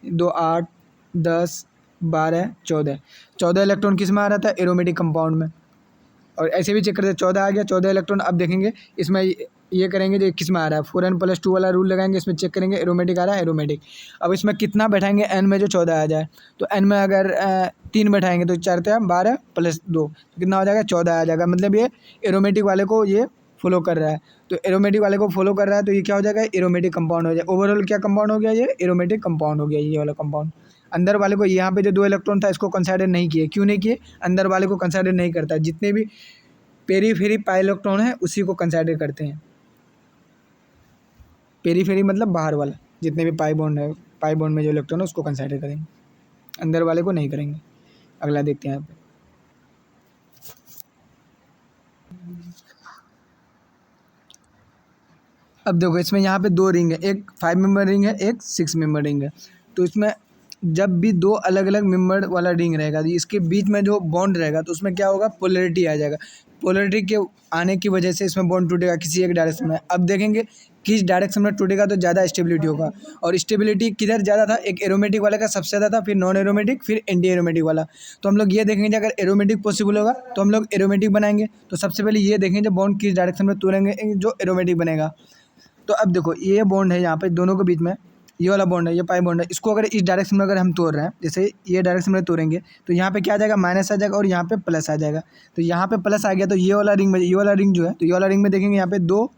2 8, 10, 12, 14, 14 इलेक्ट्रॉन किस में आ रहा था, एरोमेटिक कंपाउंड में। और ऐसे भी चेक करते 14 आ गया, 14 इलेक्ट्रॉन। अब देखेंगे इसमें ये करेंगे जो किस में आ रहा है, 4n+2 वाला रूल लगाएंगे, इसमें चेक करेंगे एरोमेटिक आ रहा है, एरोमेटिक। अब इसमें कितना बैठाएंगे n में, जो 14 आ जाए। तो n में अगर 3 बैठाएंगे तो 4 12 + 2 तो कितना हो जाएगा, 14 आ जाएगा। मतलब ये एरोमेटिक वाले को ये फॉलो कर रहा है। तो एरोमेटिक वाले को फॉलो कर रहा है तो ये क्या हो जाएगा, एरोमेटिक कंपाउंड हो जाएगा। ओवरऑल क्या कंपाउंड हो गया, ये एरोमेटिक कंपाउंड हो गया ये वाला कंपाउंड। अंदर वाले को, यहाँ पे जो 2 इलेक्ट्रॉन था इसको कंसिडर नहीं किए, क्यों नहीं किए, अंदर वाले को कंसिडर नहीं करता। जितने भी पेरीफेरी पाई इलेक्ट्रॉन है उसी को कंसिडर करते हैं। पेरीफेरी मतलब बाहर वाला, जितने भी पाई बॉन्ड है, पाई बॉन्ड में जो इलेक्ट्रॉन है उसको कंसिडर करेंगे, अंदर वाले को नहीं करेंगे। अगला देखते हैं यहाँ पे। अब देखो इसमें यहाँ पे 2 रिंग है, एक 5 मेंबर रिंग है, एक 6 मेंबर रिंग है। तो इसमें जब भी 2 अलग अलग मेंबर वाला रिंग रहेगा तो इसके बीच में जो बॉन्ड रहेगा तो उसमें क्या होगा, पोलैरिटी आ जाएगा। पोलैरिटी के आने की वजह से इसमें बॉन्ड टूटेगा किसी एक डायरेक्शन में। अब देखेंगे किस डायरेक्शन में टूटेगा तो ज़्यादा स्टेबिलिटी होगा। और स्टेबिलिटी किधर ज़्यादा था, एक एरोमेटिक वाले का सबसे ज़्यादा था, फिर नॉन एरोमेटिक, फिर एंटी एरोमेटिक वाला। तो हम लोग ये देखेंगे अगर एरोमेटिक पॉसिबल होगा तो हम लोग एरोमेटिक बनाएंगे। तो सबसे पहले ये देखेंगे बॉन्ड किस डायरेक्शन में तोड़ेंगे जो एरोमेटिक बनेगा। तो अब देखो ये बॉन्ड है यहाँ पे दोनों के बीच में, ये वाला बॉन्ड है, ये पाई बॉन्ड है। इसको अगर इस डायरेक्शन में अगर हम तोड़ रहे हैं, जैसे ये डायरेक्शन में तोड़ेंगे तो यहाँ पे क्या आ जाएगा, माइनस आ जाएगा और यहाँ पे प्लस आ जाएगा। तो यहाँ पे प्लस आ गया तो ये वाला रिंग में, ये वाला रिंग जो है, तो ये वाला रिंग में देखेंगे यहाँ पे 2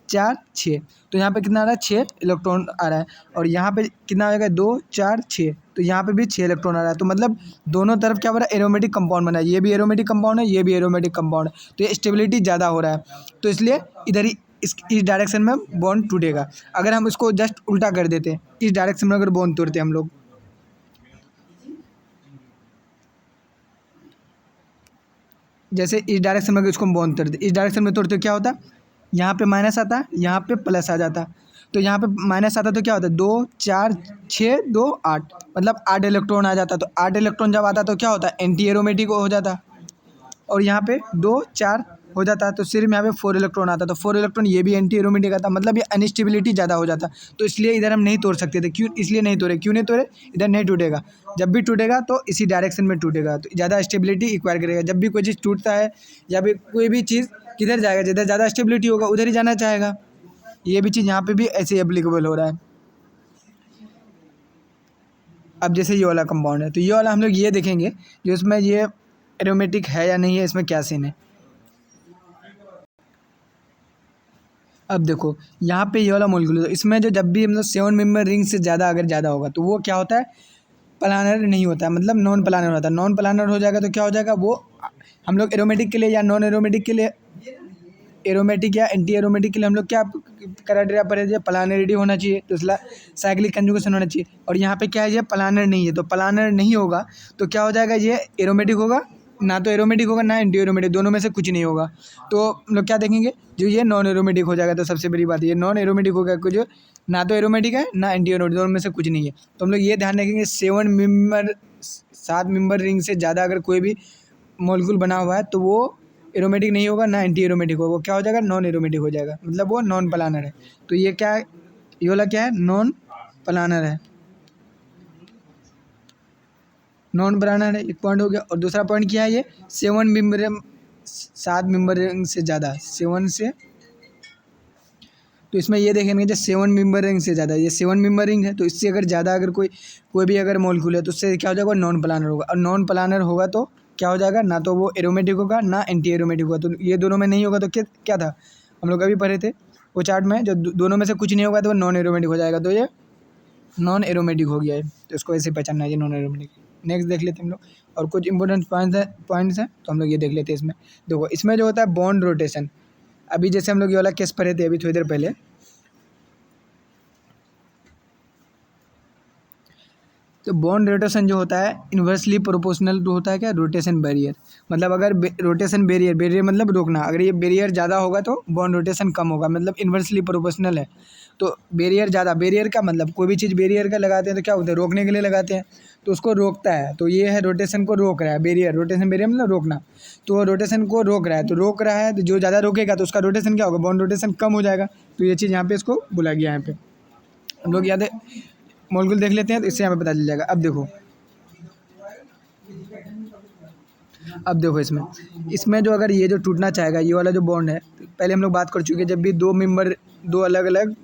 4 6, तो यहाँ पे कितना आ रहा है, 6 इलेक्ट्रॉन आ रहा है। और यहाँ पे कितना आ जाएगा, 2 4 6, तो यहाँ पे भी 6 इलेक्ट्रॉन आ रहा है। तो मतलब दोनों तरफ क्या हो रहा है, एरोमेटिक कंपाउंड बना है। ये भी एरोमेटिक कंपाउंड है, ये भी एरोमेटिक कंपाउंड है। तो ये स्टेबिलिटी ज़्यादा हो रहा है, तो इसलिए इधर ही इस डायरेक्शन में बॉन्ड टूटेगा। अगर हम इसको जस्ट उल्टा कर देते, इस डायरेक्शन में अगर बॉन्ड तोड़ते हम लोग, जैसे इस डायरेक्शन में अगर इसको बॉन्ड तोड़ते, इस डायरेक्शन में तोड़ते क्या होता, यहाँ पे माइनस आता, यहाँ पे प्लस आ जाता। तो यहाँ पे माइनस आता तो क्या होता है, 2 4 6 2 8, मतलब 8 इलेक्ट्रॉन आ जाता। तो 8 इलेक्ट्रॉन जब आता तो क्या होता है, एंटी एरोमेटिक हो जाता। और यहाँ पे 2 4 हो जाता, तो सिर्फ यहाँ पे 4 इलेक्ट्रॉन आता। तो 4 इलेक्ट्रॉन ये भी एंटी एरोमेटिक आता, मतलब ये अनस्टेबिलिटी ज़्यादा हो जाता। तो इसलिए इधर हम नहीं तोड़ सकते थे। क्यों, इसलिए नहीं तोड़े, क्यों नहीं तोड़े, इधर नहीं टूटेगा। जब भी टूटेगा तो इसी डायरेक्शन में टूटेगा, तो ज़्यादा स्टेबिलिटी एक्वायर करेगा। जब भी कोई चीज़ टूटता है या फिर कोई भी चीज़ किधर जाएगा, जिधर ज़्यादा स्टेबिलिटी होगा उधर ही जाना चाहेगा। ये भी चीज़ यहाँ पे भी ऐसे ही एप्लीकेबल हो रहा है। अब जैसे ये वाला कंपाउंड है, तो ये वाला हम लोग ये देखेंगे जो इसमें ये एरोमेटिक है या नहीं है, इसमें क्या सीन है। अब देखो यहाँ पे ये वाला मोलिक्यूल है, इसमें जो जब भी मतलब 7 मेंबर रिंग से ज़्यादा अगर ज़्यादा होगा तो वो क्या होता है, प्लानर नहीं होता है, मतलब नॉन प्लानर होता है। नॉन प्लानर हो जाएगा तो क्या हो जाएगा, वो हम लोग एरोमेटिक के लिए या नॉन एरोमेटिक के लिए, एरोमेटिक या एंटी एरोमेटिक के लिए हम लोग क्या क्राइटेरिया पर है, प्लानरिटी होना चाहिए, दूसरा साइक्लिक कंजुगेशन होना चाहिए। और यहाँ पे क्या है, ये प्लानर नहीं है। तो प्लानर नहीं होगा तो क्या हो जाएगा, ये एरोमेटिक होगा, ना तो एरोमेटिक होगा ना एंटी एरोमेटिक, दोनों में से कुछ नहीं होगा। तो हम लोग क्या देखेंगे, जो ये नॉन एरोमेटिक हो जाएगा। तो सबसे बड़ी बात ये नॉन एरोमेटिक होगा, कुछ ना तो एरोमेटिक है ना एंटी एरोमेटिक, दोनों में से कुछ नहीं है। तो हम लोग ये ध्यान रखेंगे 7 मेंबर रिंग से ज़्यादा अगर कोई भी मॉलिक्यूल बना हुआ है तो वो एरोमेटिक नहीं होगा ना एंटी एरोमेटिक होगा, वो क्या हो जाएगा, नॉन एरोमेटिक हो जाएगा, मतलब वो नॉन प्लानर है। तो ये क्या है, ये वाला क्या है, नॉन प्लानर है, नॉन प्लानर है, एक पॉइंट हो गया। और दूसरा पॉइंट क्या है, ये 7 मेंबर रिंग से ज़्यादा, 7 से, तो इसमें ये देखेंगे जो 7 मेंबर रिंग से ज़्यादा, ये 7 मेंबर रिंग है। तो इससे अगर ज़्यादा अगर कोई भी अगर मॉलिक्यूल है तो उससे क्या हो जाएगा, नॉन प्लानर होगा। और नॉन प्लानर होगा तो क्या हो जाएगा, ना तो वो एरोमेटिक होगा ना एंटी एरोमेटिक होगा। तो ये दोनों में नहीं होगा तो क्या था, हम लोग अभी पढ़े थे वो चार्ट में, जो दोनों में से कुछ नहीं होगा तो वो नॉन एरोमेटिक हो जाएगा। तो ये नॉन एरोमेटिक हो गया है, तो इसको ऐसे पहचानना है, ये नॉन एरोमेटिक। नेक्स्ट देख लेते हैं हम लोग, और कुछ इंपॉर्टेंट पॉइंट्स हैं तो हम लोग ये देख लेते हैं। इसमें देखो, इसमें जो होता है बॉन्ड रोटेशन, अभी जैसे हम लोग ये वाला केस पढ़े थे अभी थोड़ी देर पहले, तो बॉन्ड रोटेशन जो होता है इन्वर्सली प्रोपोर्शनल टू होता है क्या, रोटेशन बैरियर। मतलब अगर रोटेशन बैरियर मतलब रोकना, अगर ये बैरियर ज़्यादा होगा तो बॉन्ड रोटेशन कम होगा, मतलब इन्वर्सली प्रोपोर्शनल है। तो बैरियर ज़्यादा, बैरियर का मतलब कोई भी चीज़ बैरियर का लगाते हैं तो क्या होता है, रोकने के लिए लगाते हैं, तो उसको रोकता है। तो ये है रोटेशन को रोक रहा है, बैरियर, रोटेशन बैरियर मतलब रोकना। तो रोटेशन को रोक रहा है, तो रोक रहा है तो जो ज़्यादा रोकेगा तो उसका रोटेशन क्या होगा, बॉन्ड रोटेशन कम हो जाएगा। तो ये चीज़ यहाँ पे इसको बोला गया। यहाँ पे हम लोग याद है मॉलिक्यूल देख लेते हैं तो इससे यहाँ पे पता चल जाएगा। अब देखो अब देखो इसमें जो अगर ये जो टूटना चाहेगा, ये वाला जो बॉन्ड है, पहले हम लोग बात कर चुके हैं, जब भी दो अलग अलग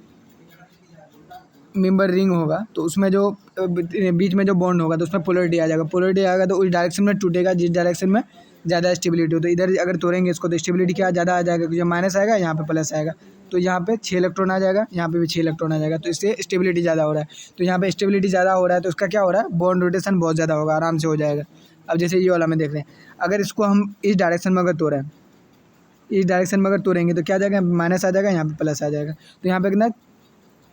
मेंबर रिंग होगा तो उसमें जो बीच में जो बॉन्ड होगा तो उसमें पोलरिटी आ जाएगा। पोलरिटी आएगा तो उस डायरेक्शन में टूटेगा जिस डायरेक्शन में ज़्यादा स्टेबिलिटी हो। तो इधर अगर तोड़ेंगे इसको तो स्टेबिलिटी क्या ज़्यादा आ जाएगा, क्योंकि माइनस आएगा, यहाँ पे प्लस आएगा, तो यहाँ पे 6 इलेक्ट्रॉन आ जाएगा, यहाँ पे भी 6 इलेक्ट्रॉन आ जाएगा, तो इससे स्टेबिलिटी ज़्यादा हो रहा है। तो यहाँ पे स्टेबिलिटी ज़्यादा हो रहा है तो उसका क्या हो रहा है, बॉन्ड रोटेशन बहुत ज़्यादा होगा, आराम से हो जाएगा। अब जैसे ये वाला में देख रहे हैं, अगर इसको हम इस डायरेक्शन में अगर तोड़ें, इस डायरेक्शन में अगर तोड़ेंगे तो क्या आ जाएगा, माइनस आ जाएगा, यहाँ पे प्लस आ जाएगा। तो यहाँ पे कितना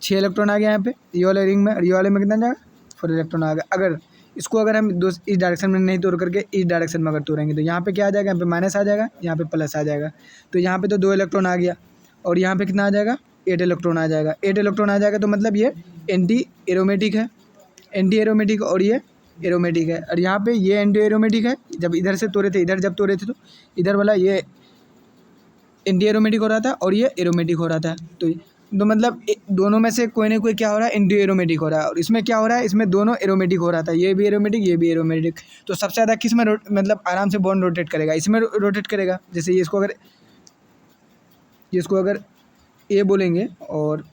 6 इलेक्ट्रॉन आ गया यहाँ पे ये वाले रिंग में, और ये वाले में कितना जाएगा 4 इलेक्ट्रॉन आ गया। अगर इसको अगर हम इस डायरेक्शन में नहीं तोड़ करके इस डायरेक्शन में अगर तोड़ेंगे तो यहाँ पे क्या आ जाएगा, यहाँ पे माइनस आ जाएगा, यहाँ पे प्लस आ जाएगा। तो यहाँ पे तो 2 इलेक्ट्रॉन आ गया, और यहाँ पे कितना आ जाएगा 8 इलेक्ट्रॉन आ जाएगा। 8 इलेक्ट्रॉन आ जाएगा तो मतलब ये एंटी एरोमेटिक है, एंटी एरोमेटिक, और ये एरोमेटिक है। और यहाँ पे ये एंटी एरोमेटिक है, जब इधर से तोड़े थे, इधर जब तोड़े थे तो इधर वाला ये एंटी एरोमेटिक हो रहा था और ये एरोमेटिक हो रहा था। तो मतलब दोनों में से कोई ना कोई क्या हो रहा है, एंटी एरोमेटिक हो रहा है। और इसमें क्या हो रहा है, इसमें दोनों एरोमेटिक हो रहा था, ये भी एरोमेटिक, ये भी एरोमेटिक। तो सबसे ज़्यादा किस में मतलब आराम से बॉन्ड रोटेट करेगा, इसमें रोटेट करेगा। जैसे ये इसको अगर ए बोलेंगे और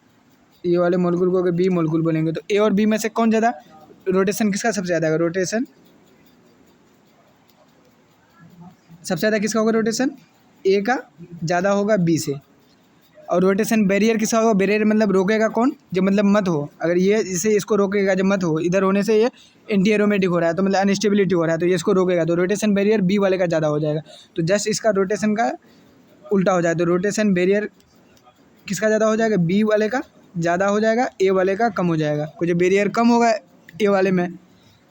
ये वाले मोलिक्यूल को अगर बी मोलिक्यूल बोलेंगे, तो ए और बी में से कौन ज़्यादा रोटेशन किसका सबसे ज़्यादा होगा, रोटेशन सबसे ज़्यादा किसका होगा, रोटेशन ए का ज़्यादा होगा बी से। और रोटेशन बैरियर किसका होगा, बैरियर मतलब रोकेगा कौन, जो मतलब मत हो, अगर ये इसे इसको रोकेगा जब मत हो, इधर होने से ये एंटी एरोमेटिक हो रहा है तो मतलब अनस्टेबिलिटी हो रहा है, तो ये इसको रोकेगा, तो रोटेशन बैरियर बी वाले का ज़्यादा हो जाएगा। तो जस्ट इसका रोटेशन का उल्टा हो जाए, तो रोटेशन बैरियर किसका ज़्यादा हो जाएगा, बी वाले का ज़्यादा हो जाएगा, ए वाले का कम हो जाएगा। कुछ बैरियर कम होगा ए वाले में,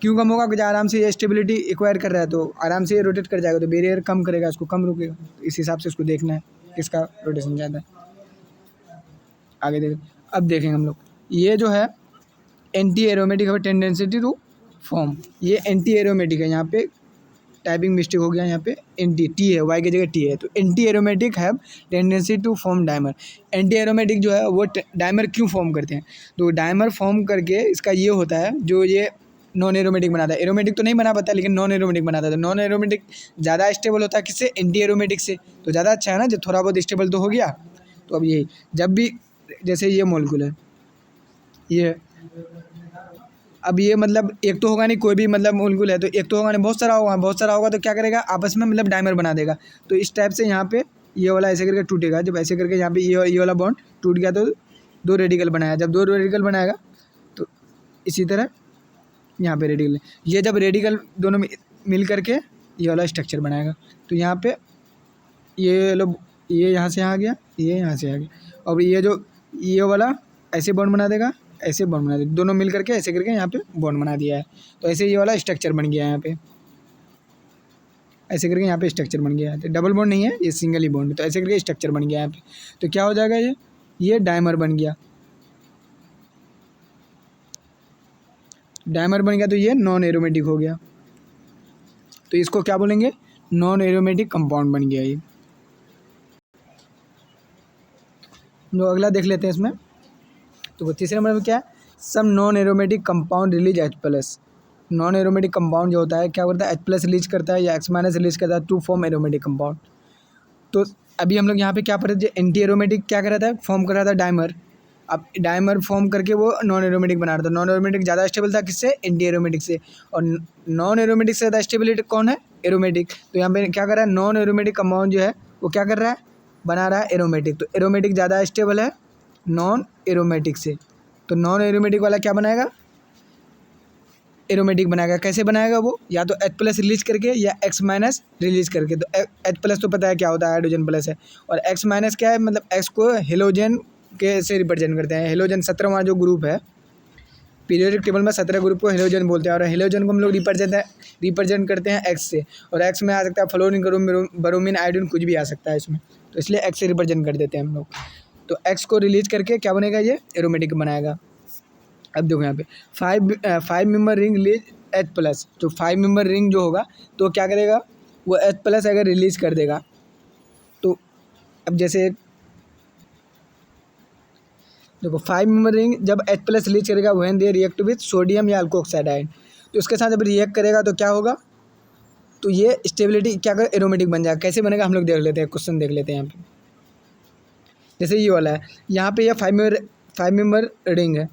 क्यों कम होगा, कुछ आराम से ये स्टेबिलिटी एक्वायर कर रहा है तो आराम से ये रोटेट कर जाएगा, तो बैरियर कम करेगा, उसको कम रुकेगा। तो इस हिसाब से उसको देखना है किसका रोटेशन ज़्यादा है। आगे देखें, अब देखेंगे हम लोग, ये जो है एंटी एरोमेटिक है, टेंडेंसी टू फॉर्म, ये एंटी एरोमेटिक है। यहाँ पे टाइपिंग मिस्टेक हो गया, यहाँ पे एंटी टी है, वाई की जगह टी है। तो एंटी एरोमेटिक है tendency to form dimer. Anti aromatic जो है वो डायमर क्यों फॉर्म करते हैं, तो डायमर फॉर्म करके इसका ये होता है, जो ये नॉन एरोमेटिक बनाता है, एरोमेटिक तो नहीं बना पाता लेकिन नॉन एरोमेटिक बनाता है। तो नॉन एरोमेटिक ज़्यादा स्टेबल होता है किससे, एंटी एरोमेटिक से, तो ज़्यादा अच्छा है ना, जब थोड़ा बहुत स्टेबल तो हो गया। तो अब यही, जब भी जैसे ये मॉलिक्यूल है, ये अब ये मतलब एक तो होगा नहीं, कोई भी मतलब मॉलिक्यूल है तो एक तो होगा नहीं, बहुत सारा होगा तो क्या करेगा, आपस में मतलब डायमर बना देगा। तो इस टाइप से यहाँ पे ये वाला ऐसे करके टूटेगा, जब ऐसे करके यहाँ पे ये वाला बॉन्ड टूट गया तो 2 रेडिकल बनाया, जब 2 रेडिकल बनाएगा तो इसी तरह यहाँ पे रेडिकल, ये जब रेडिकल दोनों मिल करके ये वाला स्ट्रक्चर बनाएगा। तो यहाँ पे ये लोग, ये यहाँ से आ गया, ये यहाँ से आ गया, और ये वाला ऐसे बॉन्ड बना देगा, ऐसे बॉन्ड बना देगा, दोनों मिल करके ऐसे करके यहाँ पे बॉन्ड बना दिया है। तो ऐसे ये वाला स्ट्रक्चर बन गया है, यहाँ पे ऐसे करके यहाँ पे स्ट्रक्चर बन गया है। तो डबल बॉन्ड नहीं है, ये सिंगल ही बॉन्ड है, तो ऐसे करके स्ट्रक्चर बन गया है यहाँ पे। तो क्या हो जाएगा, ये डायमर बन गया, डायमर बन गया, तो ये नॉन एरोमेटिक हो गया। तो इसको क्या बोलेंगे, नॉन एरोमेटिक कंपाउंड बन गया ये। जो अगला देख लेते हैं इसमें, तो तीसरे नंबर में क्या है, some non aromatic compound release H+। Non aromatic compound जो होता है क्या करता है, H+ रिलीज करता है या X- रिलीज करता है टू फॉर्म एरोमेटिक कंपाउंड। तो अभी हम लोग यहाँ पे क्या पढ़े थे, एंटी एरोमेटिक क्या कर रहा था, फॉर्म कर रहा था डायमर। अब डायमर फॉर्म करके वो नॉन एरोमेटिक बना रहा था। नॉन एरोमेटिक ज़्यादा स्टेबल था किससे, एंटी एरोमेटिक से, और नॉन एरोमेटिक से ज़्यादा स्टेबिलिटी कौन है, एरोमेटिक। तो यहाँ पे क्या कर रहा है, नॉन एरोमेटिक कंपाउंड जो है वो क्या कर रहा है, बना रहा है एरोमेटिक। तो एरोमेटिक ज़्यादा स्टेबल है नॉन एरोमेटिक से, तो नॉन एरोमेटिक वाला क्या बनाएगा, एरोमेटिक बनाएगा। कैसे बनाएगा वो, या तो H+ रिलीज करके या X- रिलीज करके। तो H+ तो पता है क्या होता है, हाइड्रोजन प्लस है, और X- क्या है, मतलब X को हेलोजन के से रिप्रेजेंट करते हैं। हेलोजन 17वां जो ग्रुप है, पीरियोडिक टेबल में 17 ग्रुप को हेलोजन बोलते हैं, और हेलोजन को हम लोग रिप्रेजेंट करते हैं X से। और X में आ सकता है फ्लोरीन, ब्रोमीन, आयोडीन, कुछ भी आ सकता है इसमें, तो इसलिए X से रिप्रेजेंट कर देते हैं हम लोग। तो X को रिलीज करके क्या बनेगा, ये एरोमेटिक बनाएगा। अब देखो यहाँ पे 5 मेंबर रिंग रिलीज H+। तो 5 मेंबर रिंग जो होगा तो क्या करेगा, वो H+ अगर रिलीज कर देगा, तो अब जैसे देखो 5 मेंबर रिंग जब H+ रिलीज करेगा when they react with sodium या अल्कोक्साइड आयन, तो उसके साथ जब रिएक्ट करेगा तो क्या होगा, तो ये स्टेबिलिटी क्या कर एरोमेटिक बन जाएगा। कैसे बनेगा हम लोग देख लेते हैं, क्वेश्चन देख लेते हैं यहाँ पे। जैसे ये वाला है, यहाँ पे ये 5 मेंबर रिंग है।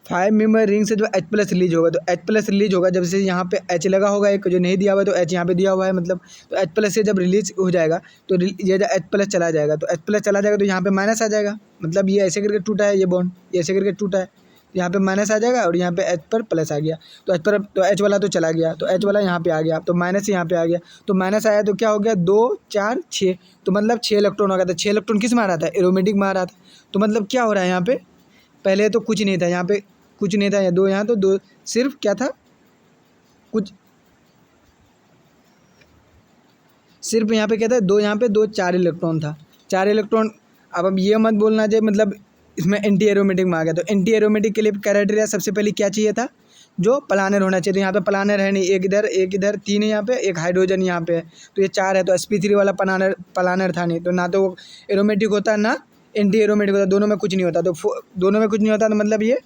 5 मेंबर रिंग से जो H प्लस रिलीज होगा, तो H प्लस रिलीज होगा जब से यहाँ पे H लगा होगा, एक जो नहीं दिया हुआ है तो H यहाँ पे दिया हुआ है मतलब, तो H प्लस से जब रिलीज हो जाएगा तो ये H प्लस चला जाएगा, तो H प्लस चला जाएगा तो यहाँ पे माइनस आ जाएगा। मतलब ये ऐसे करके टूटा है, ये बॉन्ड ये ऐसे करके टूटा है, यहाँ पे माइनस आ जाएगा और यहाँ पे H पर प्लस आ गया। तो H पर तो H वाला तो चला गया, तो H वाला यहाँ पे आ गया, तो माइनस यहाँ पे आ गया, तो माइनस आया तो क्या हो गया 2 4 6, तो मतलब 6 इलेक्ट्रॉन हो गया। तो 6 इलेक्ट्रॉन किस में आ रहा था, एरोमेटिक में आ रहा था। तो मतलब क्या हो रहा है यहाँ पे, पहले तो कुछ नहीं था, यहाँ पे कुछ नहीं था, या 2 यहाँ, तो 2 सिर्फ क्या था, कुछ सिर्फ यहाँ पे क्या था 2, यहाँ पे 2 4 इलेक्ट्रॉन था, 4 इलेक्ट्रॉन। अब ये मत बोलना चाहिए मतलब इसमें एंटी एरोमेटिक में आ गया। तो एंटी एरोमेटिक के लिए क्राइटेरिया सबसे पहले क्या चाहिए था, जो प्लानर होना चाहिए। तो यहाँ पे प्लानर है नहीं, एक इधर 3 है यहाँ पे, एक हाइड्रोजन यहाँ पे है, तो ये 4 है। तो sp3 वाला प्लानर था नहीं, तो ना तो वो एरोमेटिक होता ना एंटी एरोमेटिक होता, दोनों में कुछ नहीं होता। तो दोनों में कुछ नहीं होता, तो मतलब ये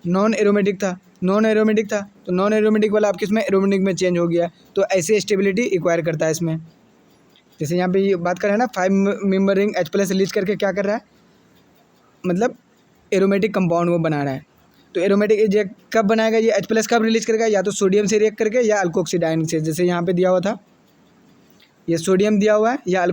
नॉन एरोमेटिक था, तो नॉन एरोमेटिक वाला आप किस में एरोमेटिक में चेंज हो गया। तो ऐसे स्टेबिलिटी एक्वायर करता है इसमें। जैसे यहाँ पे ये बात कर रहे हैं ना, 5 member ring H plus release करके क्या कर रहा है, मतलब एरोमेटिक कंपाउंड वो बना रहा है। तो एरोमेटिक ये कब बनाएगा, ये H प्लस कब रिलीज करेगा, या तो सोडियम से रिएक्ट करके या अल्कोक्सी आयन से। जैसे यहाँ पे दिया हुआ था, ये सोडियम दिया हुआ है, या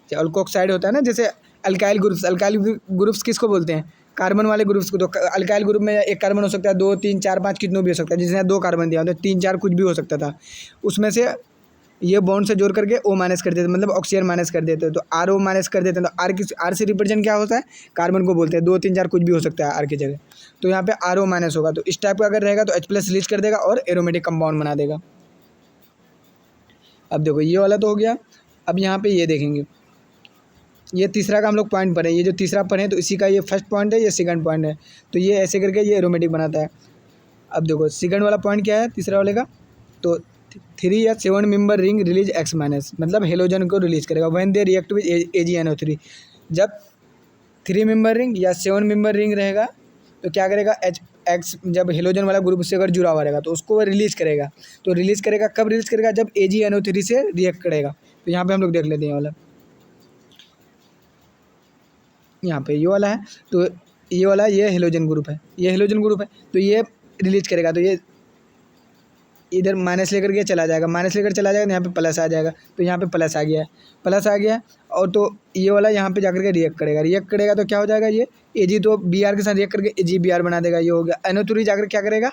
अल्कोक्साइड होता है ना, जैसे अल्काइल ग्रुप्स किसको बोलते हैं, कार्बन वाले ग्रुप्स को। तो अल्काइल ग्रुप में एक कार्बन हो सकता है, 2 3 4 5 कितनों भी हो सकता है। जिसने 2 कार्बन दिया होता है, 3 4 कुछ भी हो सकता था, उसमें से ये बॉन्ड से जोड़ करके O माइनस कर देते, मतलब ऑक्सीजन माइनस कर देते हैं। तो RO माइनस कर देते हैं। तो R से रिप्रेजेंट क्या होता है, कार्बन को बोलते हैं। 2 3 4 कुछ भी हो सकता है R की जगह, तो यहाँ पे RO माइनस होगा। तो इस टाइप का अगर रहेगा तो H प्लस रिलीज कर देगा और एरोमेटिक कंपाउंड बना देगा। अब देखो ये वाला तो हो गया। अब यहाँ पे ये देखेंगे, ये तीसरा का हम लोग पॉइंट पढ़े, ये जो तीसरा पढ़े तो इसी का ये फर्स्ट पॉइंट है, ये सेकंड पॉइंट है। तो ये ऐसे करके ये एरोमेटिक बनाता है। अब देखो सेकंड वाला पॉइंट क्या है तीसरा वाले का, तो 3 या 7 member ring release X minus, मतलब हेलोजन को रिलीज करेगा when they react with AgNO3। जब 3 मेंबर रिंग या 7 मेंबर रिंग रहेगा तो क्या करेगा, X जब हेलोजन वाला ग्रुप से अगर जुड़ा हुआ रहेगा तो उसको रिलीज करेगा। तो रिलीज करेगा कब रिलीज करेगा, जब AgNO3 से रिएक्ट करेगा। तो यहाँ पे हम लोग देख लेते हैं वाला, यहाँ पे ये वाला है, तो ये वाला ये हेलोजन ग्रुप है, तो ये रिलीज करेगा। तो ये इधर माइनस लेकर के चला जाएगा, तो यहाँ पे प्लस आ जाएगा। तो यहाँ पे प्लस आ गया, और तो ये वाला यहाँ पे जाकर के रिएक्ट करेगा। तो क्या हो जाएगा, ये Ag तो Br के साथ रिएक्ट करके AgBr बना देगा, ये हो गया। NO3 जाकर क्या करेगा,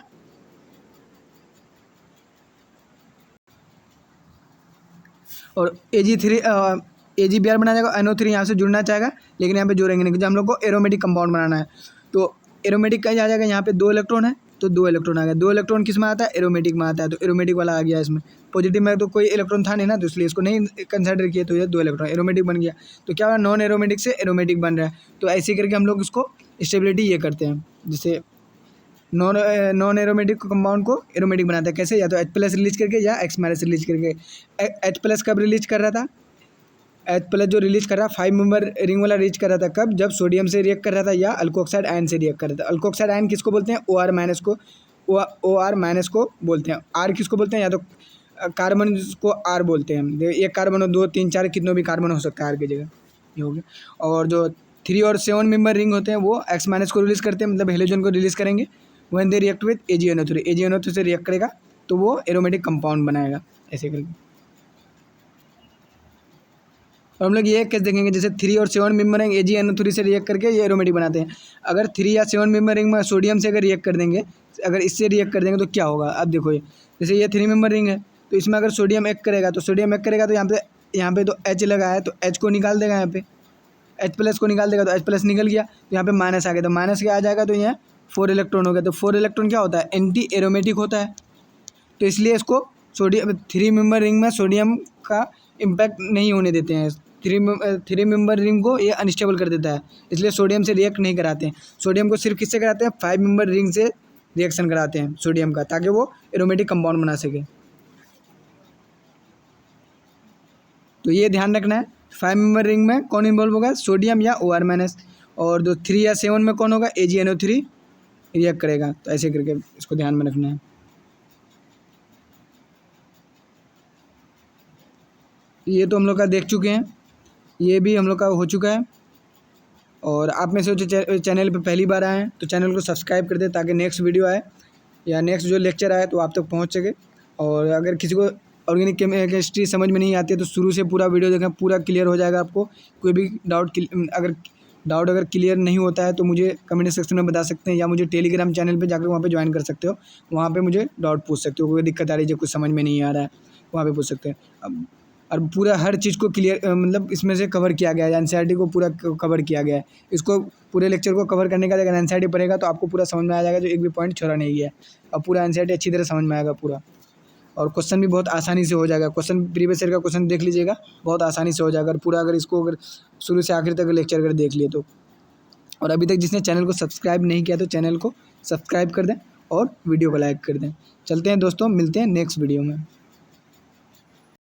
और AgBr बना जाएगा। NO3 यहाँ से जुड़ना चाहेगा लेकिन यहाँ पे जोड़ेंगे नहीं, क्योंकि हम लोग को एरोमेटिक कंपाउंड बनाना है। तो एरोमेटिक कहीं आ जाएगा, यहाँ पे 2 इलेक्ट्रॉन है तो 2 इलेक्ट्रॉन आ गया। 2 इलेक्ट्रॉन किस में आता है, एरोमेटिक में आता है। तो एरोमेटिक वाला आ गया इसमें। पॉजिटिव में तो कोई इलेक्ट्रॉन था नहीं ना, तो इसलिए इसको नहीं कंसिडर किया, तो ये 2 इलेक्ट्रॉन एरोमेटिक बन गया। तो क्या हुआ, नॉन एरोमेटिक से एरोमेटिक बन रहा है। तो ऐसे करके हम लोग इसको स्टेबिलिटी ये करते हैं, जिससे नॉन एरोमेटिक कंपाउंड को एरोमेटिक बनाता है। कैसे, या तो H प्लस रिलीज करके या X माइनस रिलीज करके। H प्लस कब रिलीज कर रहा था, H प्लस जो रिलीज कर रहा है 5 मेंबर रिंग वाला रिलीज कर रहा था कब, जब सोडियम से रिएक्ट कर रहा था या अल्कोक्साइड आयन से रिएक्ट कर रहा था। अल्कोक्साइड आयन किसको बोलते हैं, OR माइनस को बोलते हैं। R किसको बोलते हैं, या तो कार्बन को R बोलते हैं। एक कार्बन हो, 2 3 4 कितनों भी कार्बन हो सकता है R की जगह, ये हो गया। और जो 3 और 7 मेंबर रिंग होते हैं वो X माइनस को रिलीज करते हैं, मतलब हेलोजन को रिलीज करेंगे when they react with AgNO3 से रिएक्ट करेगा तो वो एरोमेटिक कंपाउंड बनाएगा, ऐसे करके। और हम लोग ये केस देखेंगे, जैसे 3 और 7 मेंबर रिंग AgNO3 से रिएक्ट करके ये एरोमेटिक बनाते हैं। अगर 3 या 7 मेंबर रिंग में सोडियम से अगर रिएक्ट कर देंगे, अगर इससे रिएक्ट कर देंगे तो क्या होगा। अब देखो ये जैसे ये 3 मेंबर रिंग है, तो इसमें अगर सोडियम एक करेगा तो यहाँ पे तो H लगा है, तो H को निकाल देगा, यहाँ पे H प्लस को निकाल देगा, तो H प्लस निकल गया। तो यहाँ पे माइनस आ गया, तो माइनस क्या आ जाएगा, तो यहाँ 4 इलेक्ट्रॉन हो गया। तो 4 इलेक्ट्रॉन क्या होता है, एंटी एरोमेटिक होता है। तो इसलिए इसको सोडियम 3 मेंबर रिंग में सोडियम का इम्पैक्ट नहीं होने देते हैं। 3 मेंबर रिंग को ये अनस्टेबल कर देता है, इसलिए सोडियम से रिएक्ट नहीं कराते हैं। सोडियम को सिर्फ किससे कराते हैं, 5 मेंबर रिंग से रिएक्शन कराते हैं सोडियम का, ताकि वो एरोमेटिक कंपाउंड बना सके। तो ये ध्यान रखना है, 5 मेंबर रिंग में कौन इन्वॉल्व होगा, सोडियम या OR माइनस, और जो 3 या 7 में कौन होगा, AgNO3 रिएक्ट करेगा। तो ऐसे करके इसको ध्यान में रखना है। ये तो हम लोग का देख चुके हैं, ये भी हम लोग का हो चुका है। और आप में से जो चैनल पे पहली बार आए हैं तो चैनल को सब्सक्राइब कर दें ताकि नेक्स्ट वीडियो आए या नेक्स्ट जो लेक्चर आए तो आप तक पहुंच सके। और अगर किसी को ऑर्गेनिक केमिस्ट्री समझ में नहीं आती है तो शुरू से पूरा वीडियो देखें, पूरा क्लियर हो जाएगा आपको। कोई भी डाउट अगर क्लियर नहीं होता है तो मुझे कमेंट सेक्शन में बता सकते हैं, या मुझे टेलीग्राम चैनल पे जाकर वहाँ पे ज्वाइन कर सकते हो, वहाँ पे मुझे डाउट पूछ सकते हो। कोई दिक्कत आ रही है, कुछ समझ में नहीं आ रहा है, वहाँ पे पूछ सकते हैं। अब और पूरा हर चीज़ को क्लियर मतलब इसमें से कवर किया गया है, एनसीईआरटी को पूरा कवर किया गया है। इसको पूरे लेक्चर को कवर करने का अगर एनसीईआरटी पढ़ेगा तो आपको पूरा समझ में आ जाएगा, जो एक भी पॉइंट छोड़ा नहीं गया है। और पूरा एनसीईआरटी अच्छी तरह समझ में आएगा पूरा, और क्वेश्चन भी बहुत आसानी से हो जाएगा। क्वेश्चन प्रीवियस ईयर का क्वेश्चन देख लीजिएगा, बहुत आसानी से हो जाएगा। पूरा अगर इसको अगर शुरू से आखिर तक लेक्चर अगर देख लिए तो। और अभी तक जिसने चैनल को सब्सक्राइब नहीं किया तो चैनल को सब्सक्राइब कर दें और वीडियो को लाइक कर दें। चलते हैं दोस्तों, मिलते हैं नेक्स्ट वीडियो में।